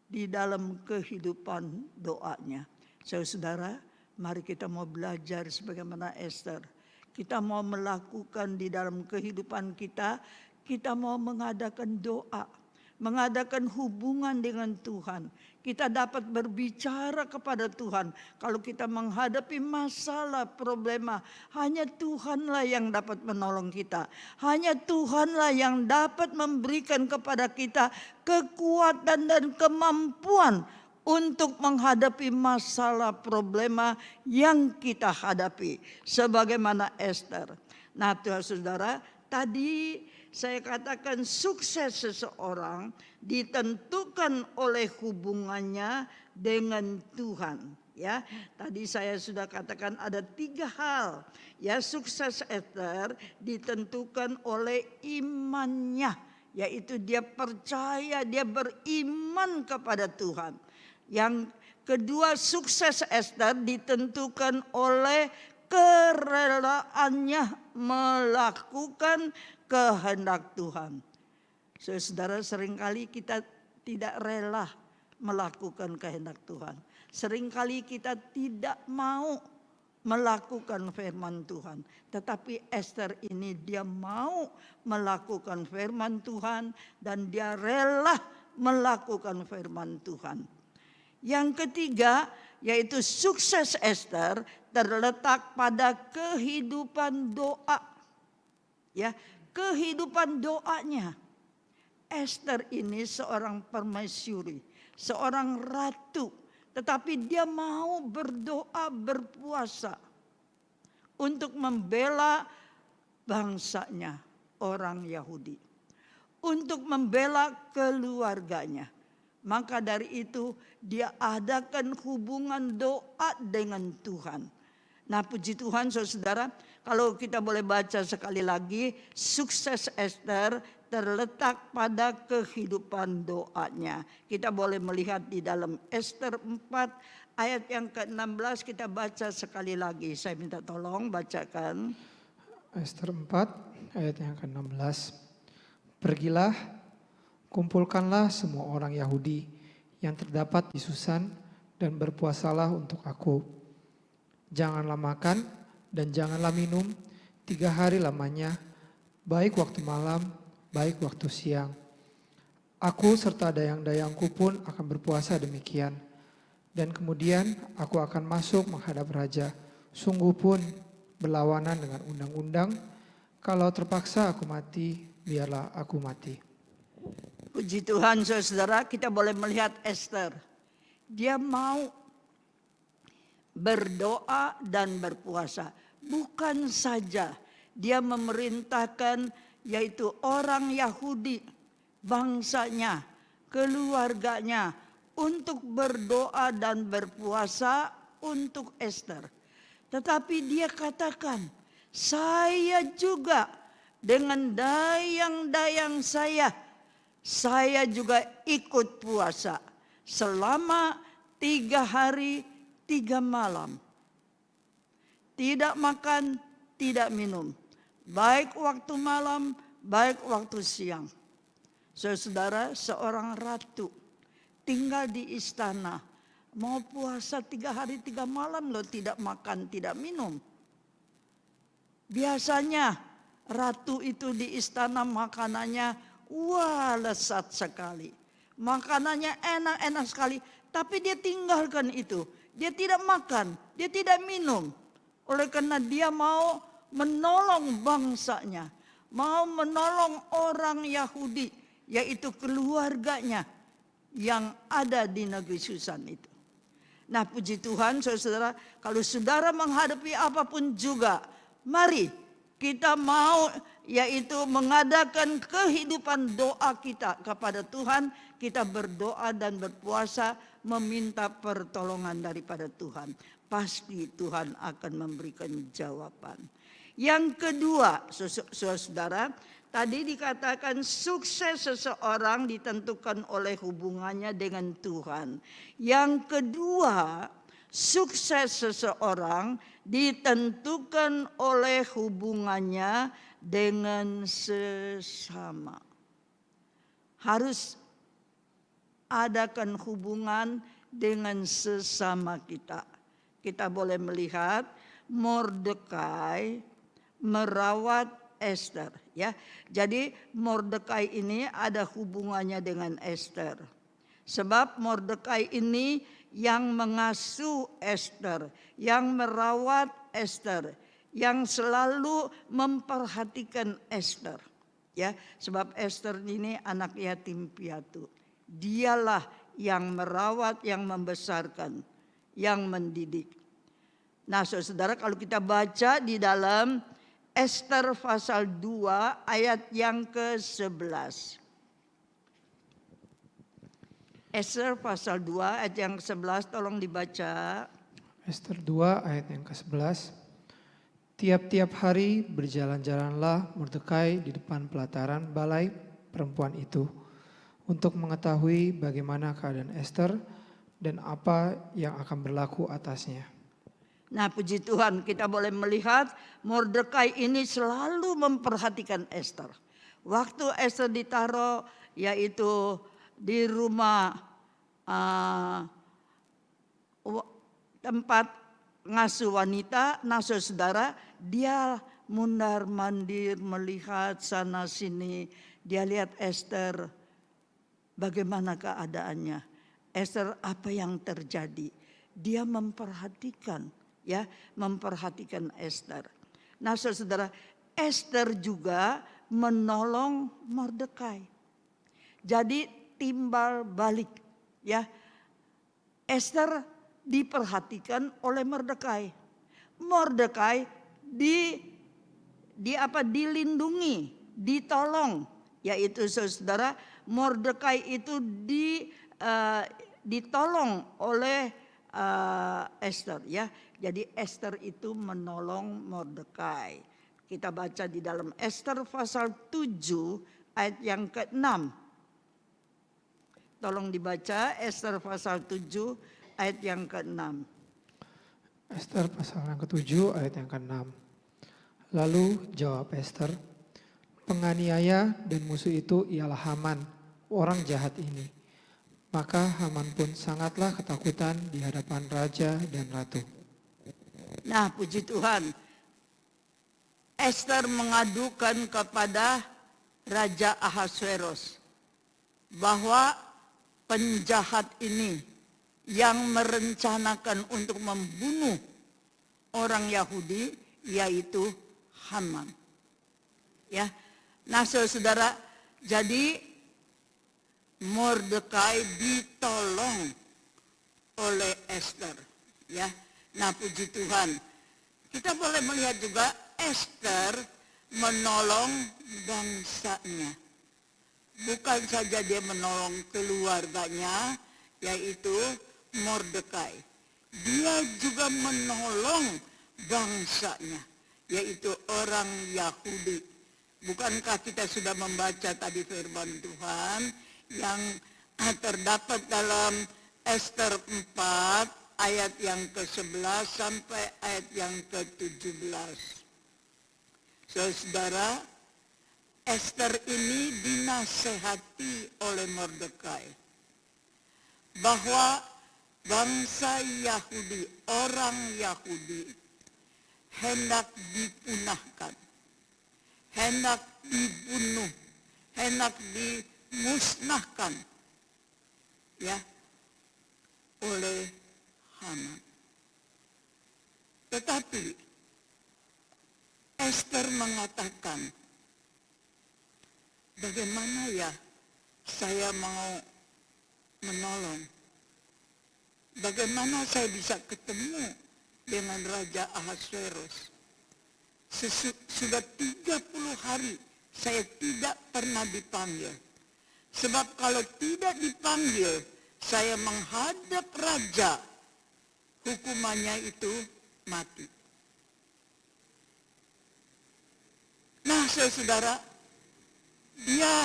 S6: di dalam kehidupan doanya. Saudara, mari kita mau belajar sebagaimana Ester. Kita mau melakukan di dalam kehidupan kita, kita mau mengadakan doa, mengadakan hubungan dengan Tuhan. Kita dapat berbicara kepada Tuhan. Kalau kita menghadapi masalah, problema, hanya Tuhanlah yang dapat menolong kita. Hanya Tuhanlah yang dapat memberikan kepada kita kekuatan dan kemampuan untuk menghadapi masalah, problema yang kita hadapi. Sebagaimana Ester. Nah, saudara, tadi saya katakan sukses seseorang ditentukan oleh hubungannya dengan Tuhan. Ya, tadi saya sudah katakan ada 3 hal. Ya, sukses Ester ditentukan oleh imannya, yaitu dia percaya, dia beriman kepada Tuhan. Yang kedua, sukses Ester ditentukan oleh kerelaannya melakukan kehendak Tuhan. Saudara, seringkali kita tidak rela melakukan kehendak Tuhan. Seringkali kita tidak mau melakukan firman Tuhan. Tetapi Ester ini dia mau melakukan firman Tuhan dan dia rela melakukan firman Tuhan. Yang ketiga, yaitu sukses Ester terletak pada kehidupan doa. Ya, kehidupan doanya. Ester ini seorang permaisuri, seorang ratu, tetapi dia mau berdoa, berpuasa untuk membela bangsanya, orang Yahudi, untuk membela keluarganya. Maka dari itu dia adakan hubungan doa dengan Tuhan. Nah puji Tuhan saudara, kalau kita boleh baca sekali lagi, sukses Ester terletak pada kehidupan doanya. Kita boleh melihat di dalam Ester 4 ayat yang ke-16, kita baca sekali lagi. Saya minta tolong bacakan.
S7: Ester 4 ayat yang ke-16. Pergilah, kumpulkanlah semua orang Yahudi yang terdapat di Susan dan berpuasalah untuk aku. Janganlah makan dan janganlah minum 3 hari lamanya, baik waktu malam, baik waktu siang. Aku serta dayang-dayangku pun akan berpuasa demikian. Dan kemudian aku akan masuk menghadap raja. Sungguh pun berlawanan dengan undang-undang. Kalau terpaksa aku mati, biarlah aku mati.
S6: Puji Tuhan saudara, kita boleh melihat Ester. Dia mau berdoa dan berpuasa. Bukan saja dia memerintahkan yaitu orang Yahudi, bangsanya, keluarganya untuk berdoa dan berpuasa untuk Ester. Tetapi dia katakan, saya juga dengan dayang-dayang saya juga ikut puasa selama 3 hari 3 malam. Tidak makan, tidak minum. Baik waktu malam, baik waktu siang. Saudara, seorang ratu tinggal di istana. Mau puasa 3 hari 3 malam loh, tidak makan, tidak minum. Biasanya ratu itu di istana makanannya wah lezat sekali. Makanannya enak-enak sekali. Tapi dia tinggalkan itu. Dia tidak makan, dia tidak minum. Oleh karena dia mau menolong bangsanya. Mau menolong orang Yahudi, yaitu keluarganya yang ada di negeri Susan itu. Nah puji Tuhan saudara, kalau saudara menghadapi apapun juga, mari kita mau yaitu mengadakan kehidupan doa kita kepada Tuhan. Kita berdoa dan berpuasa meminta pertolongan daripada Tuhan. Pasti Tuhan akan memberikan jawaban. Yang kedua saudara, tadi dikatakan sukses seseorang ditentukan oleh hubungannya dengan Tuhan. Yang kedua, sukses seseorang ditentukan oleh hubungannya dengan sesama. Harus adakan hubungan dengan sesama kita. Kita boleh melihat Mordekai merawat Ester, ya. Jadi Mordekai ini ada hubungannya dengan Ester. Sebab Mordekai ini yang mengasuh Ester, yang merawat Ester, yang selalu memperhatikan Ester. Ya, sebab Ester ini anak yatim piatu. Dialah yang merawat, yang membesarkan, yang mendidik. Nah, saudara, kalau kita baca di dalam Ester pasal 2 ayat yang ke-11. Ester pasal 2 ayat yang ke-11 tolong dibaca.
S7: Ester 2 ayat yang ke-11. Tiap-tiap hari berjalan-jalanlah Mordekai di depan pelataran balai perempuan itu untuk mengetahui bagaimana keadaan Ester dan apa yang akan berlaku atasnya.
S6: Nah puji Tuhan, kita boleh melihat Mordekai ini selalu memperhatikan Ester. Waktu Ester ditaruh yaitu di rumah tempat ngasuh wanita, nah saudara, dia mundar mandir melihat sana sini. Dia lihat Ester, bagaimana keadaannya. Ester, apa yang terjadi. Dia memperhatikan, ya, memperhatikan Ester. Nah saudara, Ester juga menolong Mordekai. Jadi timbal balik, ya. Ester diperhatikan oleh Mordekai. Mordekai dilindungi, ditolong, yaitu saudara, Mordekai itu ditolong oleh Esther ya. Jadi Esther itu menolong Mordekai. Kita baca di dalam Esther pasal 7 ayat yang ke-6. Tolong dibaca Esther pasal 7 ayat yang ke-6.
S7: Esther pasal yang ke-7 ayat yang ke-6. Lalu jawab Esther, penganiaya dan musuh itu ialah Haman, orang jahat ini. Maka Haman pun sangatlah ketakutan di hadapan raja dan ratu.
S6: Nah, puji Tuhan. Esther mengadukan kepada Raja Ahasuerus bahwa penjahat ini yang merencanakan untuk membunuh orang Yahudi yaitu Haman. Ya. Nah, saudara, jadi Mordekai ditolong oleh Esther, ya. Nah, puji Tuhan. Kita boleh melihat juga Esther menolong bangsanya. Bukan saja dia menolong keluarganya, yaitu Mordekai. Dia juga menolong bangsanya, yaitu orang Yahudi. Bukankah kita sudah membaca tadi firman Tuhan yang terdapat dalam Esther 4 ayat yang ke-11 sampai ayat yang ke-17. Saudara, Esther ini dinasehati oleh Mordekai bahwa bangsa Yahudi, orang Yahudi hendak dipunahkan, hendak dibunuh, hendak dimusnahkan, ya, oleh Haman. Tetapi Esther mengatakan, bagaimana ya saya mau menolong? Bagaimana saya bisa ketemu dengan Raja Ahasuerus? Sudah 30 hari saya tidak pernah dipanggil. Sebab kalau tidak dipanggil, saya menghadap raja, hukumannya itu mati. Nah, saudara, dia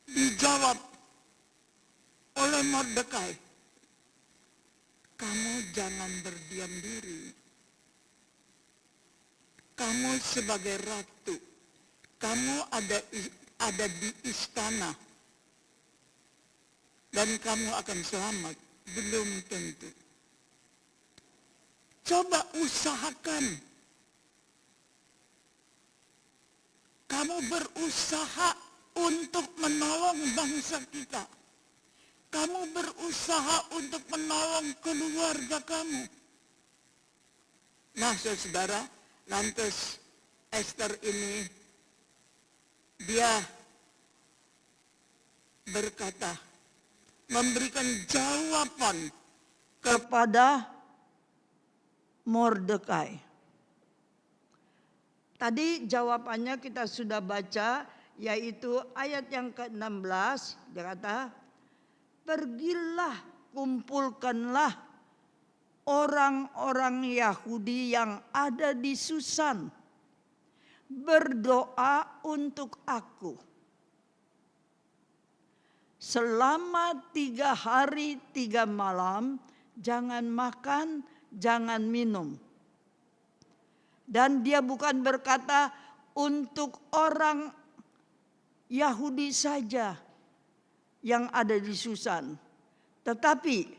S6: dijawab oleh Mordekai, kamu jangan berdiam diri. Kamu sebagai ratu, kamu ada di istana, dan kamu akan selamat. Belum tentu. Coba usahakan. Kamu berusaha untuk menolong bangsa kita. Kamu berusaha untuk menolong keluarga kamu. Nah, saudara, lantas Esther ini dia berkata, memberikan jawaban kepada Mordekai. Tadi jawabannya kita sudah baca, yaitu ayat yang ke-16, dia kata, pergilah, kumpulkanlah orang-orang Yahudi yang ada di Susan, berdoa untuk aku. Selama 3 hari 3 malam, jangan makan, jangan minum. Dan dia bukan berkata untuk orang Yahudi saja yang ada di Susan. Tetapi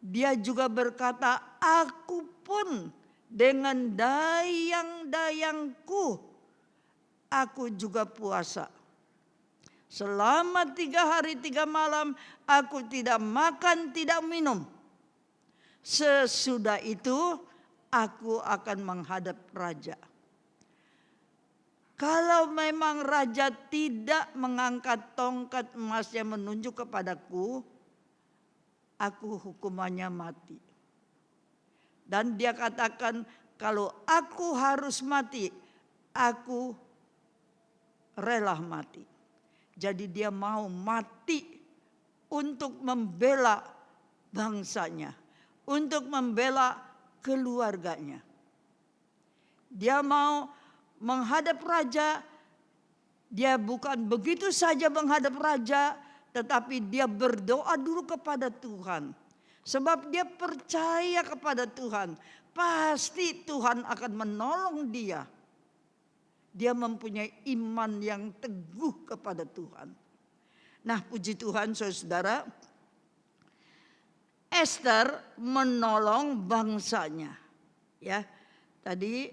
S6: dia juga berkata, aku pun dengan dayang-dayangku, aku juga puasa. Selama 3 hari 3 malam aku tidak makan, tidak minum. Sesudah itu aku akan menghadap raja. Kalau memang raja tidak mengangkat tongkat emasnya menunjuk kepadaku, aku hukumannya mati. Dan dia katakan, kalau aku harus mati, aku rela mati. Jadi dia mau mati untuk membela bangsanya, untuk membela keluarganya. Dia mau menghadap raja, dia bukan begitu saja menghadap raja, tetapi dia berdoa dulu kepada Tuhan. Sebab dia percaya kepada Tuhan, pasti Tuhan akan menolong dia. Dia mempunyai iman yang teguh kepada Tuhan. Nah, puji Tuhan saudara, Ester menolong bangsanya. Ya, tadi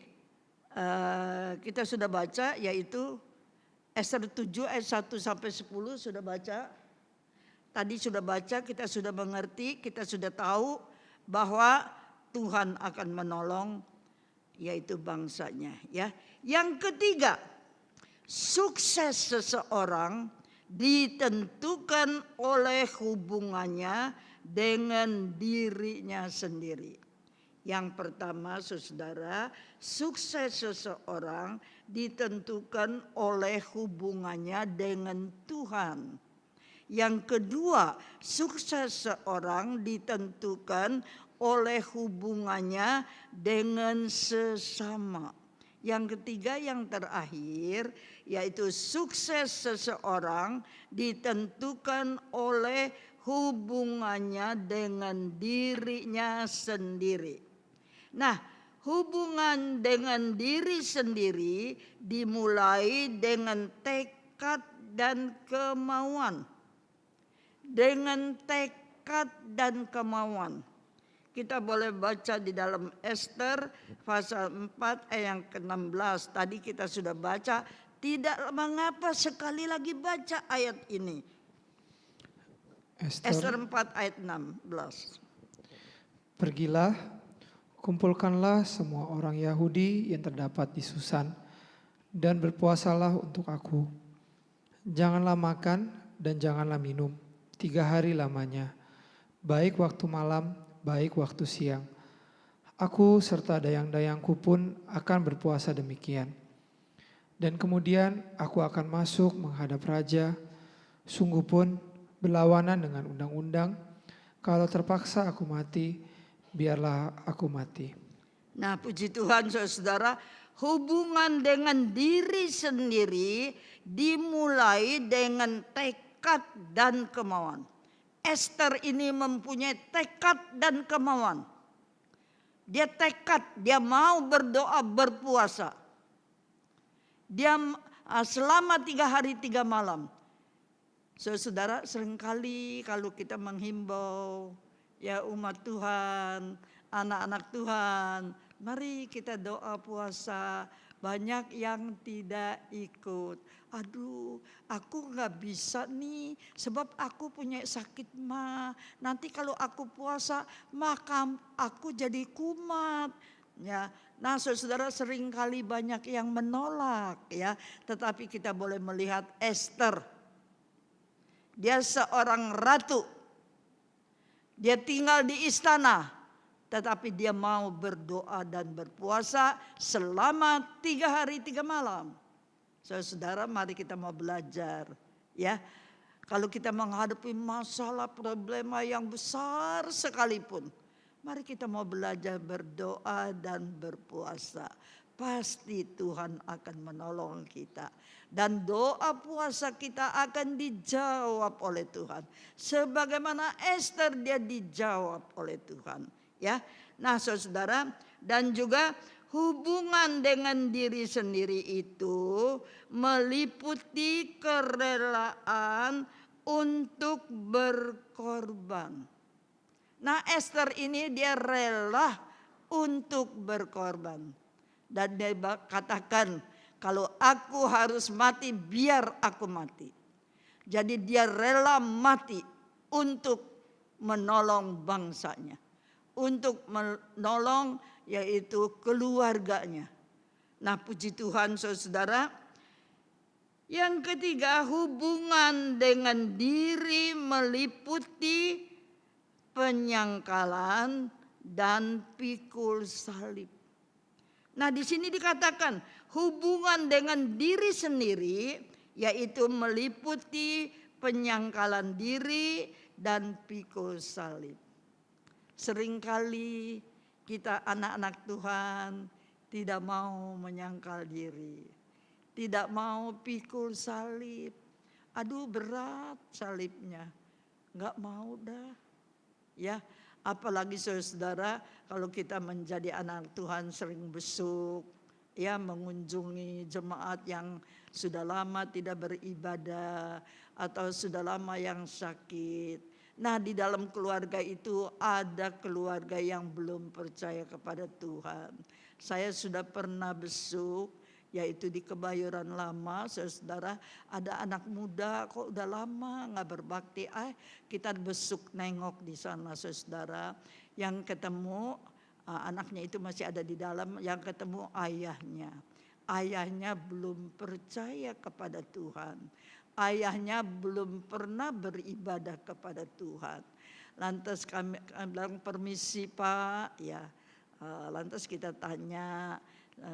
S6: kita sudah baca, yaitu Ester 7 ayat 1 sampai 10 sudah baca. Tadi sudah baca, kita sudah mengerti, kita sudah tahu bahwa Tuhan akan menolong yaitu bangsanya, ya. Yang ketiga, sukses seseorang ditentukan oleh hubungannya dengan dirinya sendiri. Yang pertama, saudara, sukses seseorang ditentukan oleh hubungannya dengan Tuhan. Yang kedua, sukses seseorang ditentukan oleh hubungannya dengan sesama. Yang ketiga, yang terakhir, yaitu sukses seseorang ditentukan oleh hubungannya dengan dirinya sendiri. Nah, hubungan dengan diri sendiri dimulai dengan tekad dan kemauan. Dengan tekad dan kemauan. Kita boleh baca di dalam Ester pasal 4 ayat yang ke-16. Tadi kita sudah baca, tidak mengapa sekali lagi baca ayat ini. Ester 4 ayat 16.
S7: Pergilah, kumpulkanlah semua orang Yahudi yang terdapat di Susan, dan berpuasalah untuk aku. Janganlah makan dan janganlah minum 3 hari lamanya, baik waktu malam, baik waktu siang. Aku serta dayang-dayangku pun akan berpuasa demikian. Dan kemudian aku akan masuk menghadap raja, sungguh pun berlawanan dengan undang-undang. Kalau terpaksa aku mati, biarlah aku mati.
S6: Nah, puji Tuhan saudara, hubungan dengan diri sendiri dimulai dengan tekad dan kemauan. Ester ini mempunyai tekad dan kemauan. Dia tekad, dia mau berdoa, berpuasa. Dia selama 3 hari 3 malam. Saudara, seringkali kalau kita menghimbau ya umat Tuhan, anak-anak Tuhan, mari kita doa puasa. Banyak yang tidak ikut. Aduh, aku gak bisa nih, sebab aku punya sakit mah. Nanti kalau aku puasa, maka aku jadi kumat. Ya, nah saudara, seringkali banyak yang menolak ya. Tetapi kita boleh melihat Ester. Dia seorang ratu. Dia tinggal di istana. Tetapi dia mau berdoa dan berpuasa selama 3 hari 3 malam. Saudara, mari kita mau belajar ya. Kalau kita menghadapi masalah problema yang besar sekalipun, mari kita mau belajar berdoa dan berpuasa. Pasti Tuhan akan menolong kita. Dan doa puasa kita akan dijawab oleh Tuhan. Sebagaimana Ester dia dijawab oleh Tuhan. Ya, nah saudara, dan juga hubungan dengan diri sendiri itu meliputi kerelaan untuk berkorban. Nah, Ester ini dia rela untuk berkorban. Dan dia katakan, kalau aku harus mati, biar aku mati. Jadi dia rela mati untuk menolong bangsanya. Untuk menolong yaitu keluarganya. Nah, puji Tuhan saudara. Yang ketiga, hubungan dengan diri meliputi penyangkalan dan pikul salib. Nah, di sini dikatakan hubungan dengan diri sendiri yaitu meliputi penyangkalan diri dan pikul salib. Seringkali kita anak-anak Tuhan tidak mau menyangkal diri, tidak mau pikul salib. Aduh berat salibnya, nggak mau dah. Ya, apalagi saudara kalau kita menjadi anak Tuhan sering besuk, ya mengunjungi jemaat yang sudah lama tidak beribadah atau sudah lama yang sakit. Nah, di dalam keluarga itu ada keluarga yang belum percaya kepada Tuhan. Saya sudah pernah besuk, yaitu di Kebayoran Lama, saudara, ada anak muda kok udah lama nggak berbakti, kita besuk nengok di sana, saudara. Yang ketemu anaknya itu masih ada di dalam, yang ketemu ayahnya. Ayahnya belum percaya kepada Tuhan. Ayahnya belum pernah beribadah kepada Tuhan. Lantas kami bilang, permisi Pak, ya. Lantas kita tanya,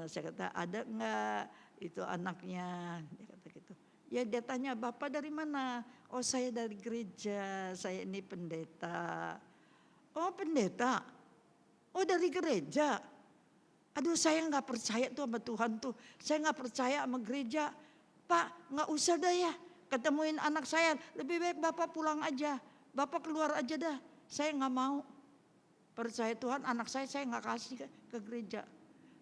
S6: saya kata ada enggak itu anaknya? Dia kata gitu. Ya dia tanya, Bapak dari mana? Oh saya dari gereja, saya ini pendeta. Oh pendeta? Oh dari gereja? Aduh saya nggak percaya tuh sama Tuhan tuh. Saya nggak percaya sama gereja. Pak nggak usah dah ya ketemuin anak saya. Lebih baik Bapak pulang aja. Bapak keluar aja dah. Saya nggak mau. Percaya Tuhan anak saya nggak kasih ke gereja.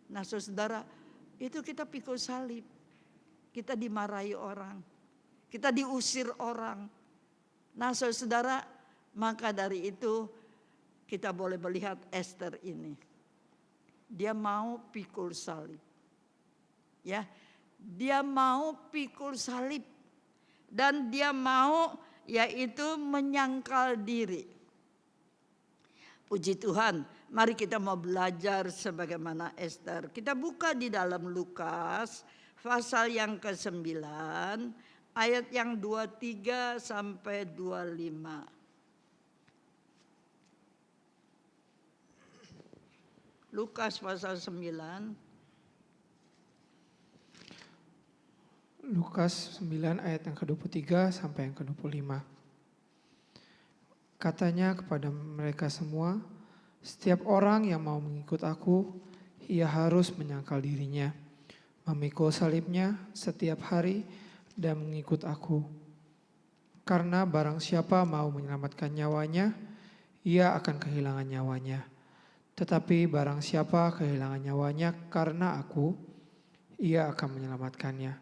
S6: Nah saudara itu kita pikul salib. Kita dimarahi orang. Kita diusir orang. Nah saudara maka dari itu kita boleh melihat Esther ini. Dia mau pikul salib. Ya, dia mau pikul salib. Dan dia mau yaitu menyangkal diri. Puji Tuhan, mari kita mau belajar sebagaimana Esther. Kita buka di dalam Lukas pasal yang ke-9 ayat yang 23 sampai 25. Lukas pasal 9.
S7: Lukas 9 ayat yang ke-23 sampai yang ke-25. Katanya kepada mereka semua, setiap orang yang mau mengikut aku, ia harus menyangkal dirinya, memikul salibnya setiap hari dan mengikut aku. Karena barang siapa mau menyelamatkan nyawanya, ia akan kehilangan nyawanya. Tetapi barang siapa kehilangan nyawanya karena aku, ia akan menyelamatkannya.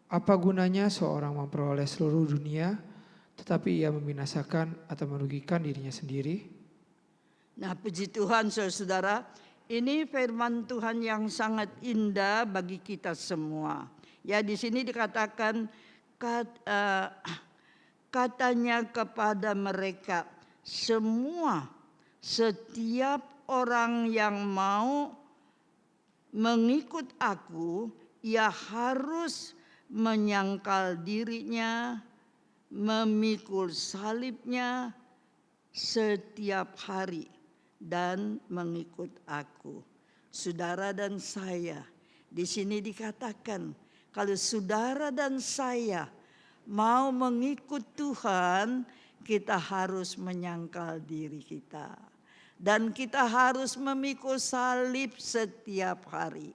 S7: Apa gunanya seorang memperoleh seluruh dunia, tetapi ia membinasakan atau merugikan dirinya sendiri?
S6: Nah puji Tuhan saudara, ini firman Tuhan yang sangat indah bagi kita semua. Ya di sini dikatakan katanya kepada mereka semua, setiap orang yang mau mengikut aku, ia harus menyangkal dirinya, memikul salibnya setiap hari dan mengikut aku. Saudara dan saya, di sini dikatakan kalau saudara dan saya mau mengikut Tuhan, kita harus menyangkal diri kita. Dan kita harus memikul salib setiap hari.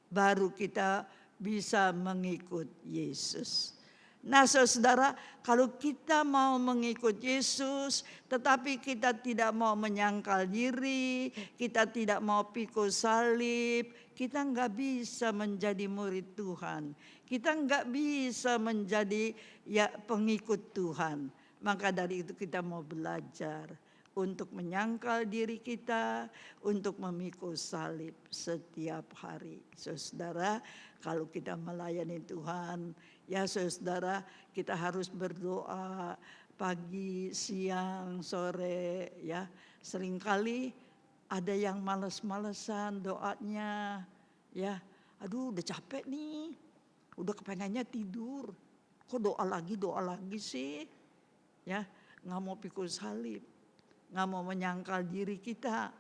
S6: Baru kita bisa mengikut Yesus. Nah saudara, kalau kita mau mengikut Yesus, tetapi kita tidak mau menyangkal diri, kita tidak mau pikul salib, kita nggak bisa menjadi murid Tuhan. Kita nggak bisa menjadi pengikut Tuhan. Maka dari itu kita mau belajar untuk menyangkal diri kita, untuk memikul salib setiap hari. Saudara, kalau kita melayani Tuhan, ya saudara, kita harus berdoa pagi, siang, sore, ya. Seringkali ada yang males-malesan doanya, ya. Aduh, udah capek nih, udah kepengennya tidur. Kok doa lagi sih, ya. Nggak mau pikul salib, nggak mau menyangkal diri kita,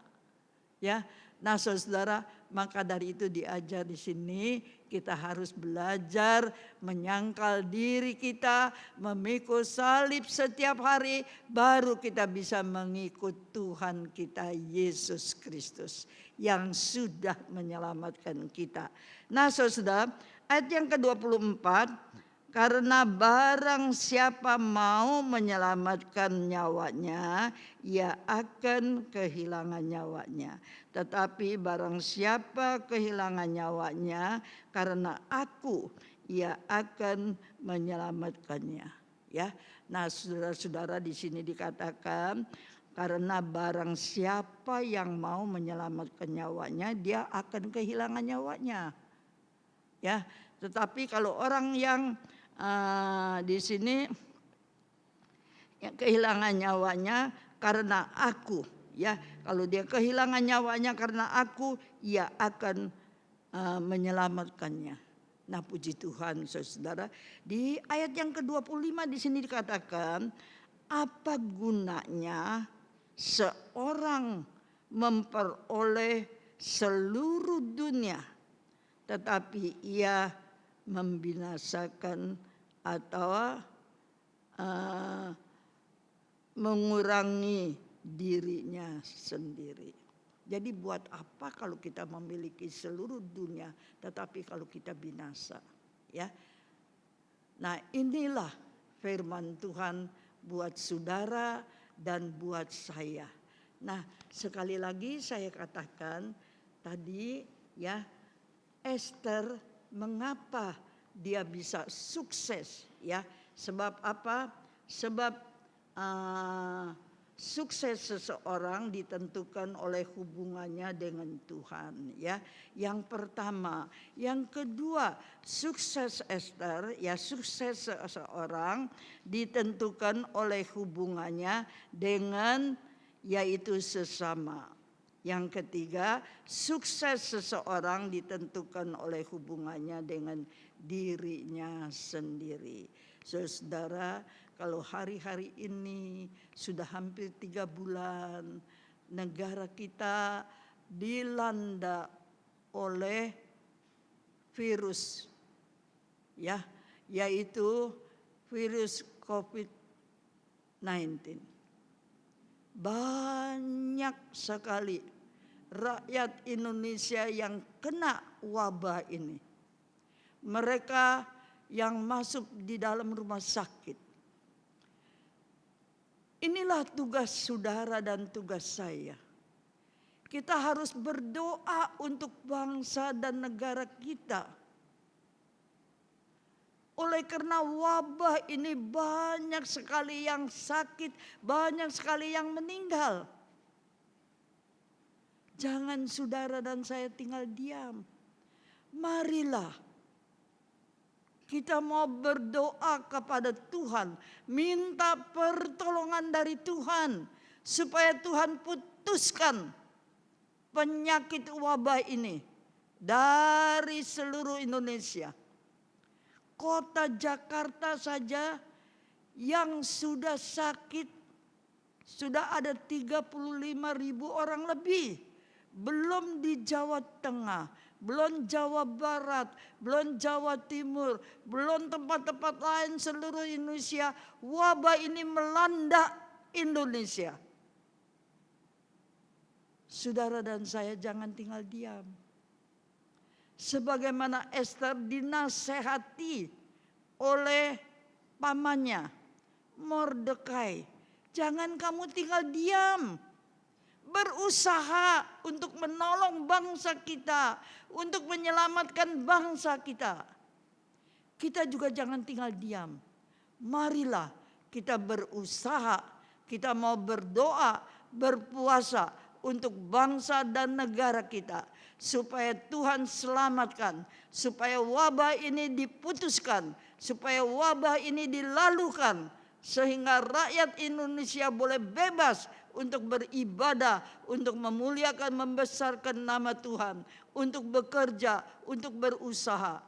S6: ya. Nah saudara, maka dari itu diajar di sini kita harus belajar menyangkal diri kita, memikul salib setiap hari, baru kita bisa mengikut Tuhan kita Yesus Kristus yang sudah menyelamatkan kita. Nah saudara, ayat yang ke-24, karena barang siapa mau menyelamatkan nyawanya, ia akan kehilangan nyawanya. Tetapi barang siapa kehilangan nyawanya karena aku, ia akan menyelamatkannya. Ya, nah saudara-saudara di sini dikatakan karena barang siapa yang mau menyelamatkan nyawanya, dia akan kehilangan nyawanya. Ya, tetapi kalau orang yang di sini yang kehilangan nyawanya karena aku, ya, kalau dia kehilangan nyawanya karena aku, ia akan menyelamatkannya. Nah, puji Tuhan, saudara. Di ayat yang ke-25 di sini dikatakan, apa gunanya seorang memperoleh seluruh dunia, tetapi ia membinasakan atau mengurangi dirinya sendiri. Jadi buat apa kalau kita memiliki seluruh dunia tetapi kalau kita binasa, ya. Nah, inilah firman Tuhan buat saudara dan buat saya. Nah, sekali lagi saya katakan tadi, ya, Esther mengapa dia bisa sukses, ya? Sebab apa? Sebab sukses seseorang ditentukan oleh hubungannya dengan Tuhan, ya. Yang pertama, yang kedua, sukses Esther, ya, sukses seseorang ditentukan oleh hubungannya dengan yaitu sesama. Yang ketiga, sukses seseorang ditentukan oleh hubungannya dengan dirinya sendiri. Saudara, kalau hari-hari ini sudah hampir 3 bulan negara kita dilanda oleh virus, ya, yaitu virus COVID-19. Banyak sekali rakyat Indonesia yang kena wabah ini. Mereka yang masuk di dalam rumah sakit. Inilah tugas saudara dan tugas saya. Kita harus berdoa untuk bangsa dan negara kita. Oleh karena wabah ini banyak sekali yang sakit, banyak sekali yang meninggal. Jangan saudara dan saya tinggal diam. Marilah kita mau berdoa kepada Tuhan, minta pertolongan dari Tuhan supaya Tuhan putuskan penyakit wabah ini dari seluruh Indonesia. Kota Jakarta saja yang sudah sakit sudah ada 35.000 orang lebih. Belum di Jawa Tengah, belum Jawa Barat, belum Jawa Timur, belum tempat-tempat lain seluruh Indonesia. Wabah ini melanda Indonesia. Saudara dan saya jangan tinggal diam. Sebagaimana Esther dinasehati oleh pamannya Mordekai, jangan kamu tinggal diam. Berusaha untuk menolong bangsa kita, untuk menyelamatkan bangsa kita. Kita juga jangan tinggal diam. Marilah kita berusaha, kita mau berdoa, berpuasa untuk bangsa dan negara kita. Supaya Tuhan selamatkan, supaya wabah ini diputuskan, supaya wabah ini dilalukan. Sehingga rakyat Indonesia boleh bebas untuk beribadah, untuk memuliakan, membesarkan nama Tuhan, untuk bekerja, untuk berusaha.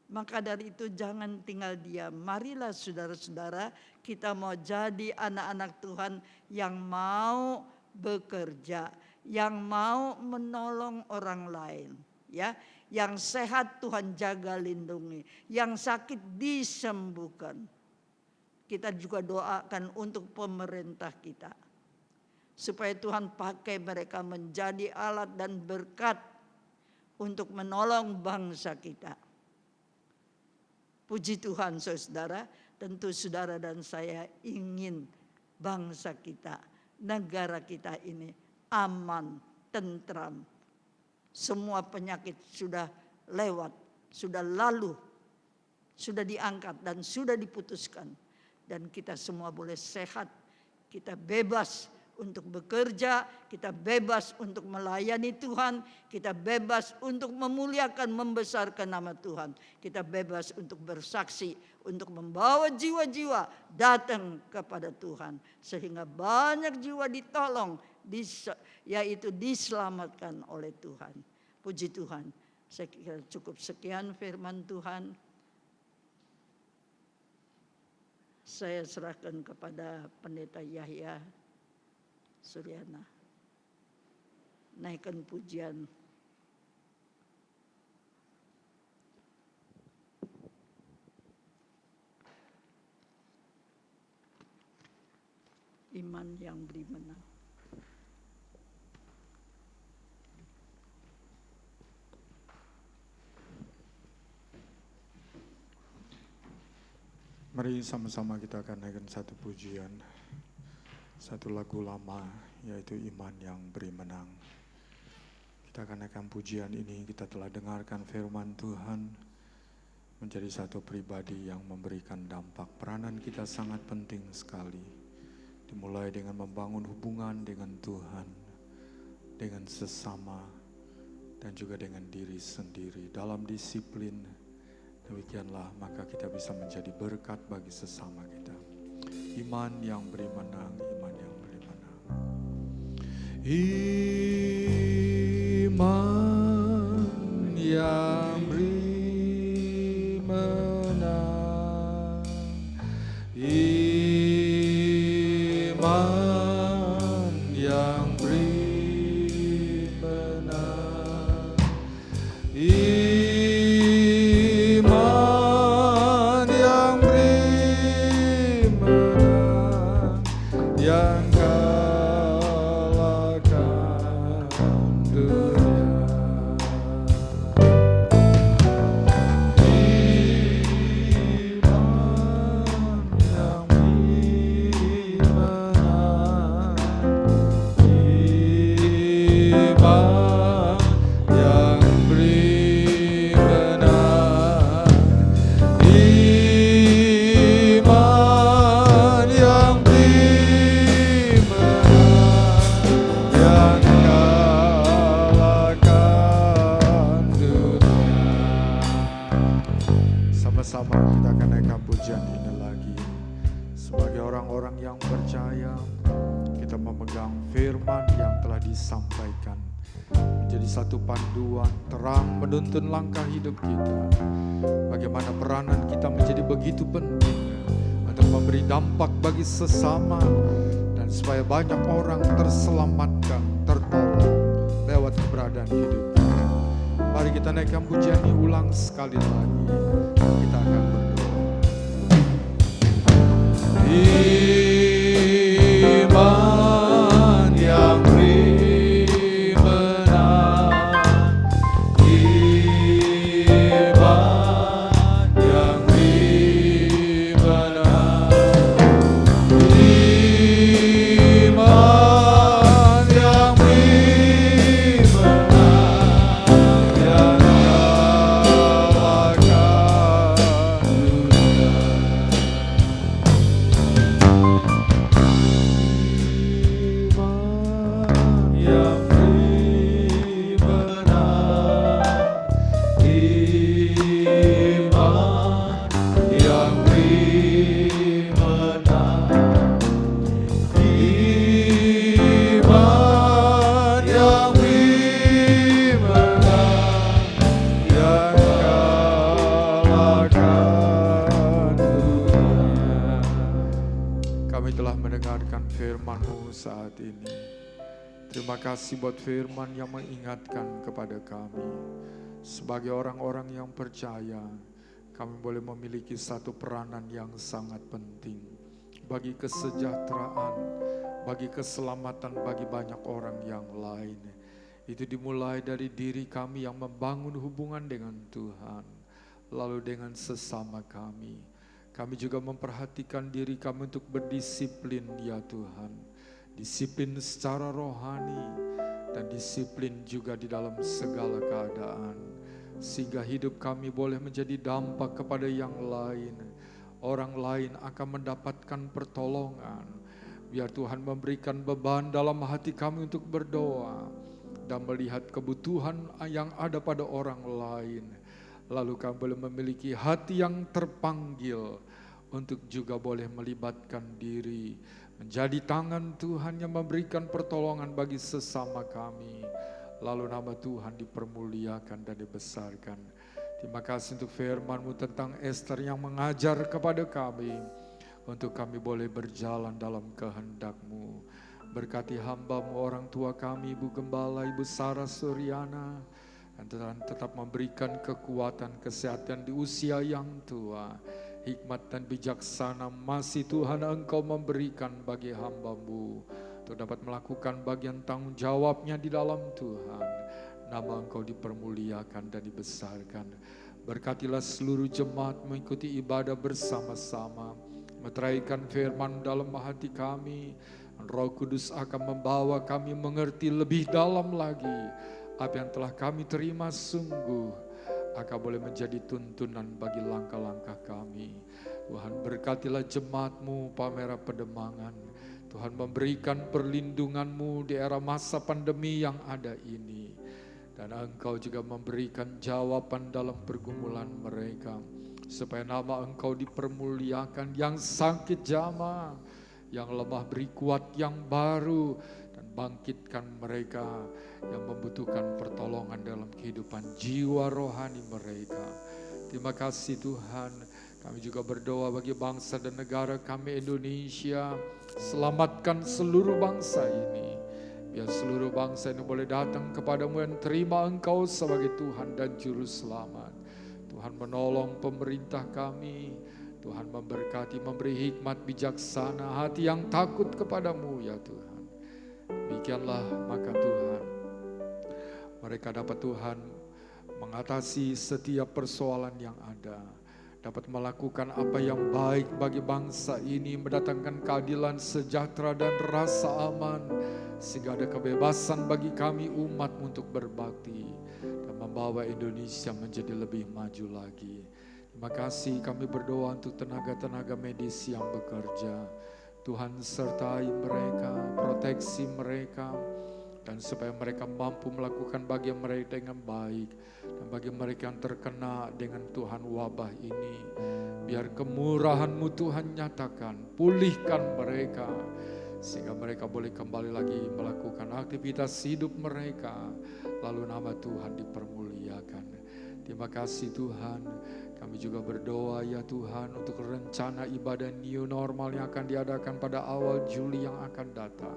S6: Maka dari itu jangan tinggal diam. Marilah saudara-saudara, kita mau jadi anak-anak Tuhan yang mau bekerja, yang mau menolong orang lain, ya. Yang sehat Tuhan jaga lindungi, yang sakit disembuhkan. Kita juga doakan untuk pemerintah kita, supaya Tuhan pakai mereka menjadi alat dan berkat untuk menolong bangsa kita. Puji Tuhan saudara, tentu saudara dan saya ingin bangsa kita, negara kita ini aman, tentram. Semua penyakit sudah lewat, sudah lalu, sudah diangkat dan sudah diputuskan. Dan kita semua boleh sehat, kita bebas untuk bekerja, kita bebas untuk melayani Tuhan, kita bebas untuk memuliakan, membesarkan nama Tuhan. Kita bebas untuk bersaksi, untuk membawa jiwa-jiwa datang kepada Tuhan. Sehingga banyak jiwa ditolong, yaitu diselamatkan oleh Tuhan. Puji Tuhan. Saya kira cukup sekian firman Tuhan. Saya serahkan kepada Pendeta Yahya Suryana. Naikkan pujian. Iman yang beri menang.
S3: Mari sama-sama kita akan naikkan satu pujian, satu lagu lama, yaitu Iman yang Beri Menang. Kita akan naikkan pujian ini, kita telah dengarkan firman Tuhan, menjadi satu pribadi yang memberikan dampak. Peranan kita sangat penting sekali, dimulai dengan membangun hubungan dengan Tuhan, dengan sesama, dan juga dengan diri sendiri. Dalam disiplin, demikianlah maka kita bisa menjadi berkat bagi sesama kita. Iman yang beri menang, iman yang beri menang. Iman yang beri menang. Iman yang beri menang. Iman yang beri menang, yang kalahkan dunia. Iman yang beri menang. Iman yang beri menang. Iman yang beri menang, yang kalahkan dunia. Sama-sama kita akan naikkan pujian ini lagi. Sebagai orang-orang yang percaya, kita memegang firman yang telah disampaikan, menjadi satu panduan terang menuntun langkah hidup kita. Bagaimana peranan kita menjadi begitu penting untuk memberi dampak bagi sesama, dan supaya banyak orang terselamatkan, tertolong lewat keberadaan hidup kita. Mari kita naikkan pujian ini ulang sekali lagi. Kita akan berdoa. Iman yang beri menang. Iman yang beri menang. Iman yang beri menang, yang kalahkan dunia. Kami telah mendengarkan firman-Mu saat ini. Terima kasih buat firman yang mengingatkan kepada kami. Sebagai orang-orang yang percaya, kami boleh memiliki satu peranan yang sangat penting bagi kesejahteraan, bagi keselamatan, bagi banyak orang yang lain. Itu dimulai dari diri kami yang membangun hubungan dengan Tuhan, lalu dengan sesama kami. Kami juga memperhatikan diri kami untuk berdisiplin ya Tuhan. Disiplin secara rohani dan disiplin juga di dalam segala keadaan. Sehingga hidup kami boleh menjadi dampak kepada yang lain. Orang lain akan mendapatkan pertolongan. Biar Tuhan memberikan beban dalam hati kami untuk berdoa dan melihat kebutuhan yang ada pada orang lain. Lalu kami boleh memiliki hati yang terpanggil untuk juga boleh melibatkan diri menjadi tangan Tuhan yang memberikan pertolongan bagi sesama kami. Lalu nama Tuhan dipermuliakan dan dibesarkan. Terima kasih untuk firman-Mu tentang Esther yang mengajar kepada kami untuk kami boleh berjalan dalam kehendak-Mu. Berkati hamba-Mu orang tua kami, Ibu Gembala, Ibu Sarah Suryana, dan Tuhan tetap memberikan kekuatan, kesehatan di usia yang tua. Hikmat dan bijaksana masih Tuhan Engkau memberikan bagi hamba-Mu untuk dapat melakukan bagian tanggung jawabnya di dalam Tuhan. Nama Engkau dipermuliakan dan dibesarkan. Berkatilah seluruh jemaat mengikuti ibadah bersama-sama. Meteraikan firman dalam hati kami. Roh Kudus akan membawa kami mengerti lebih dalam lagi apa yang telah kami terima sungguh akan boleh menjadi tuntunan bagi langkah-langkah kami. Tuhan berkatilah jemaat-Mu Palmera Pademangan. Tuhan memberikan perlindungan-Mu di era masa pandemi yang ada ini. Dan Engkau juga memberikan jawaban dalam pergumulan mereka. Supaya nama Engkau dipermuliakan. Yang sakit jamah, yang lemah beri kuat yang baru. Dan bangkitkan mereka yang membutuhkan pertolongan dalam kehidupan jiwa rohani mereka. Terima kasih Tuhan. Kami juga berdoa bagi bangsa dan negara kami Indonesia. Selamatkan seluruh bangsa ini. Biar seluruh bangsa ini boleh datang kepadamu dan terima Engkau sebagai Tuhan dan Juru Selamat. Tuhan menolong pemerintah kami. Tuhan memberkati, memberi hikmat bijaksana, hati yang takut kepadamu ya Tuhan. Demikianlah maka Tuhan, mereka dapat Tuhan mengatasi setiap persoalan yang ada. Dapat melakukan apa yang baik bagi bangsa ini, mendatangkan keadilan, sejahtera dan rasa aman. Sehingga ada kebebasan bagi kami umat untuk berbakti dan membawa Indonesia menjadi lebih maju lagi. Terima kasih, kami berdoa untuk tenaga-tenaga medis yang bekerja. Tuhan sertai mereka, proteksi mereka, dan supaya mereka mampu melakukan bagian mereka dengan baik. Dan bagi mereka yang terkena dengan Tuhan wabah ini, biar kemurahan-Mu Tuhan nyatakan, pulihkan mereka. Sehingga mereka boleh kembali lagi melakukan aktivitas hidup mereka. Lalu nama Tuhan dipermuliakan. Terima kasih Tuhan. Kami juga berdoa ya Tuhan untuk rencana ibadah new normal yang akan diadakan pada awal Juli yang akan datang.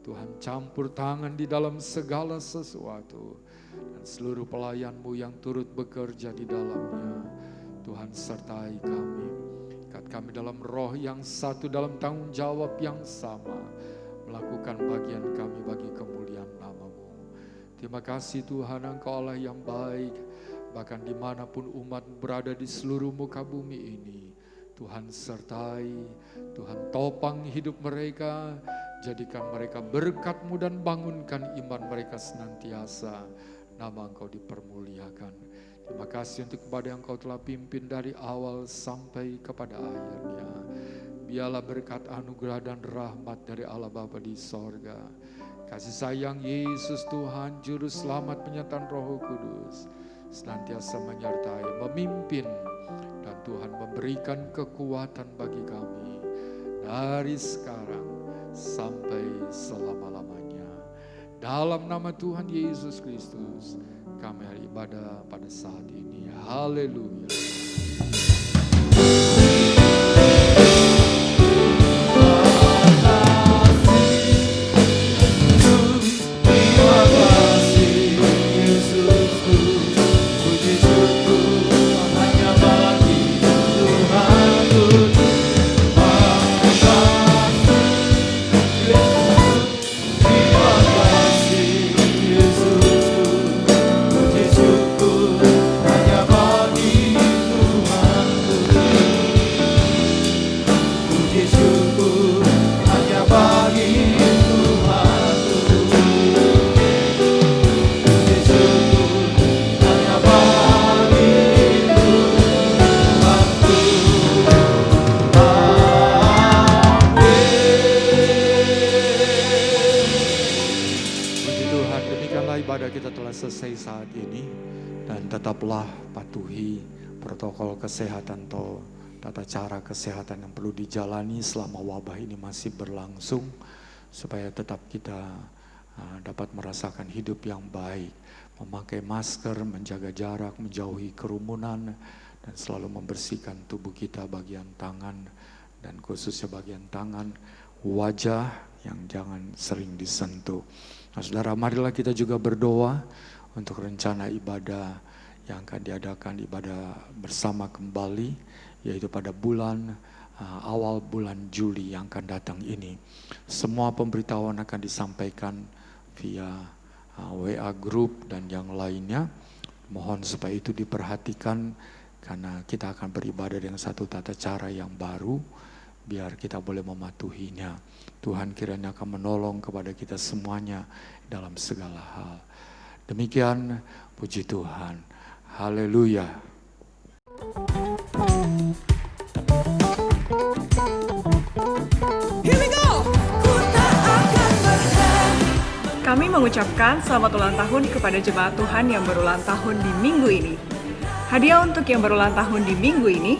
S3: Tuhan campur tangan di dalam segala sesuatu. Dan seluruh pelayan-Mu yang turut bekerja di dalamnya. Tuhan sertai kami. Ikat kami dalam roh yang satu, dalam tanggung jawab yang sama. Melakukan bagian kami bagi kemuliaan nama-Mu. Terima kasih Tuhan, Engkau Allah yang baik. Bahkan dimanapun umat berada di seluruh muka bumi ini, Tuhan sertai, Tuhan topang hidup mereka, jadikan mereka berkat-Mu dan bangunkan iman mereka senantiasa. Nama Engkau dipermuliakan. Terima kasih untuk kepada yang Engkau telah pimpin dari awal sampai kepada akhirnya. Biarlah berkat anugerah dan rahmat dari Allah Bapa di sorga. Kasih sayang Yesus Tuhan, Juru Selamat penyertaan Roh Kudus, senantiasa menyertai, memimpin, dan Tuhan memberikan kekuatan bagi kami dari sekarang sampai selama-lamanya. Dalam nama Tuhan Yesus Kristus, kami ibadah pada saat ini. Haleluya. biarlah ibadah kita telah selesai saat ini dan tetaplah patuhi protokol kesehatan atau tata cara kesehatan yang perlu dijalani selama wabah ini masih berlangsung supaya tetap kita dapat merasakan hidup yang baik, memakai masker, menjaga jarak, menjauhi kerumunan, dan selalu membersihkan tubuh kita bagian tangan dan khususnya bagian tangan, wajah yang jangan sering disentuh. Nah saudara, marilah kita juga berdoa untuk rencana ibadah yang akan diadakan, ibadah bersama kembali, yaitu pada awal bulan Juli yang akan datang ini. Semua pemberitahuan akan disampaikan via WA group dan yang lainnya. Mohon supaya itu diperhatikan karena kita akan beribadah dengan satu tata cara yang baru, biar kita boleh mematuhinya. Tuhan kiranya akan menolong kepada kita semuanya dalam segala hal. Demikian, puji Tuhan. Haleluya.
S1: Here we go. Ku tak akan berhenti.
S8: Kami mengucapkan selamat ulang tahun kepada jemaat Tuhan yang berulang tahun di minggu ini. Hadiah untuk yang berulang tahun di minggu ini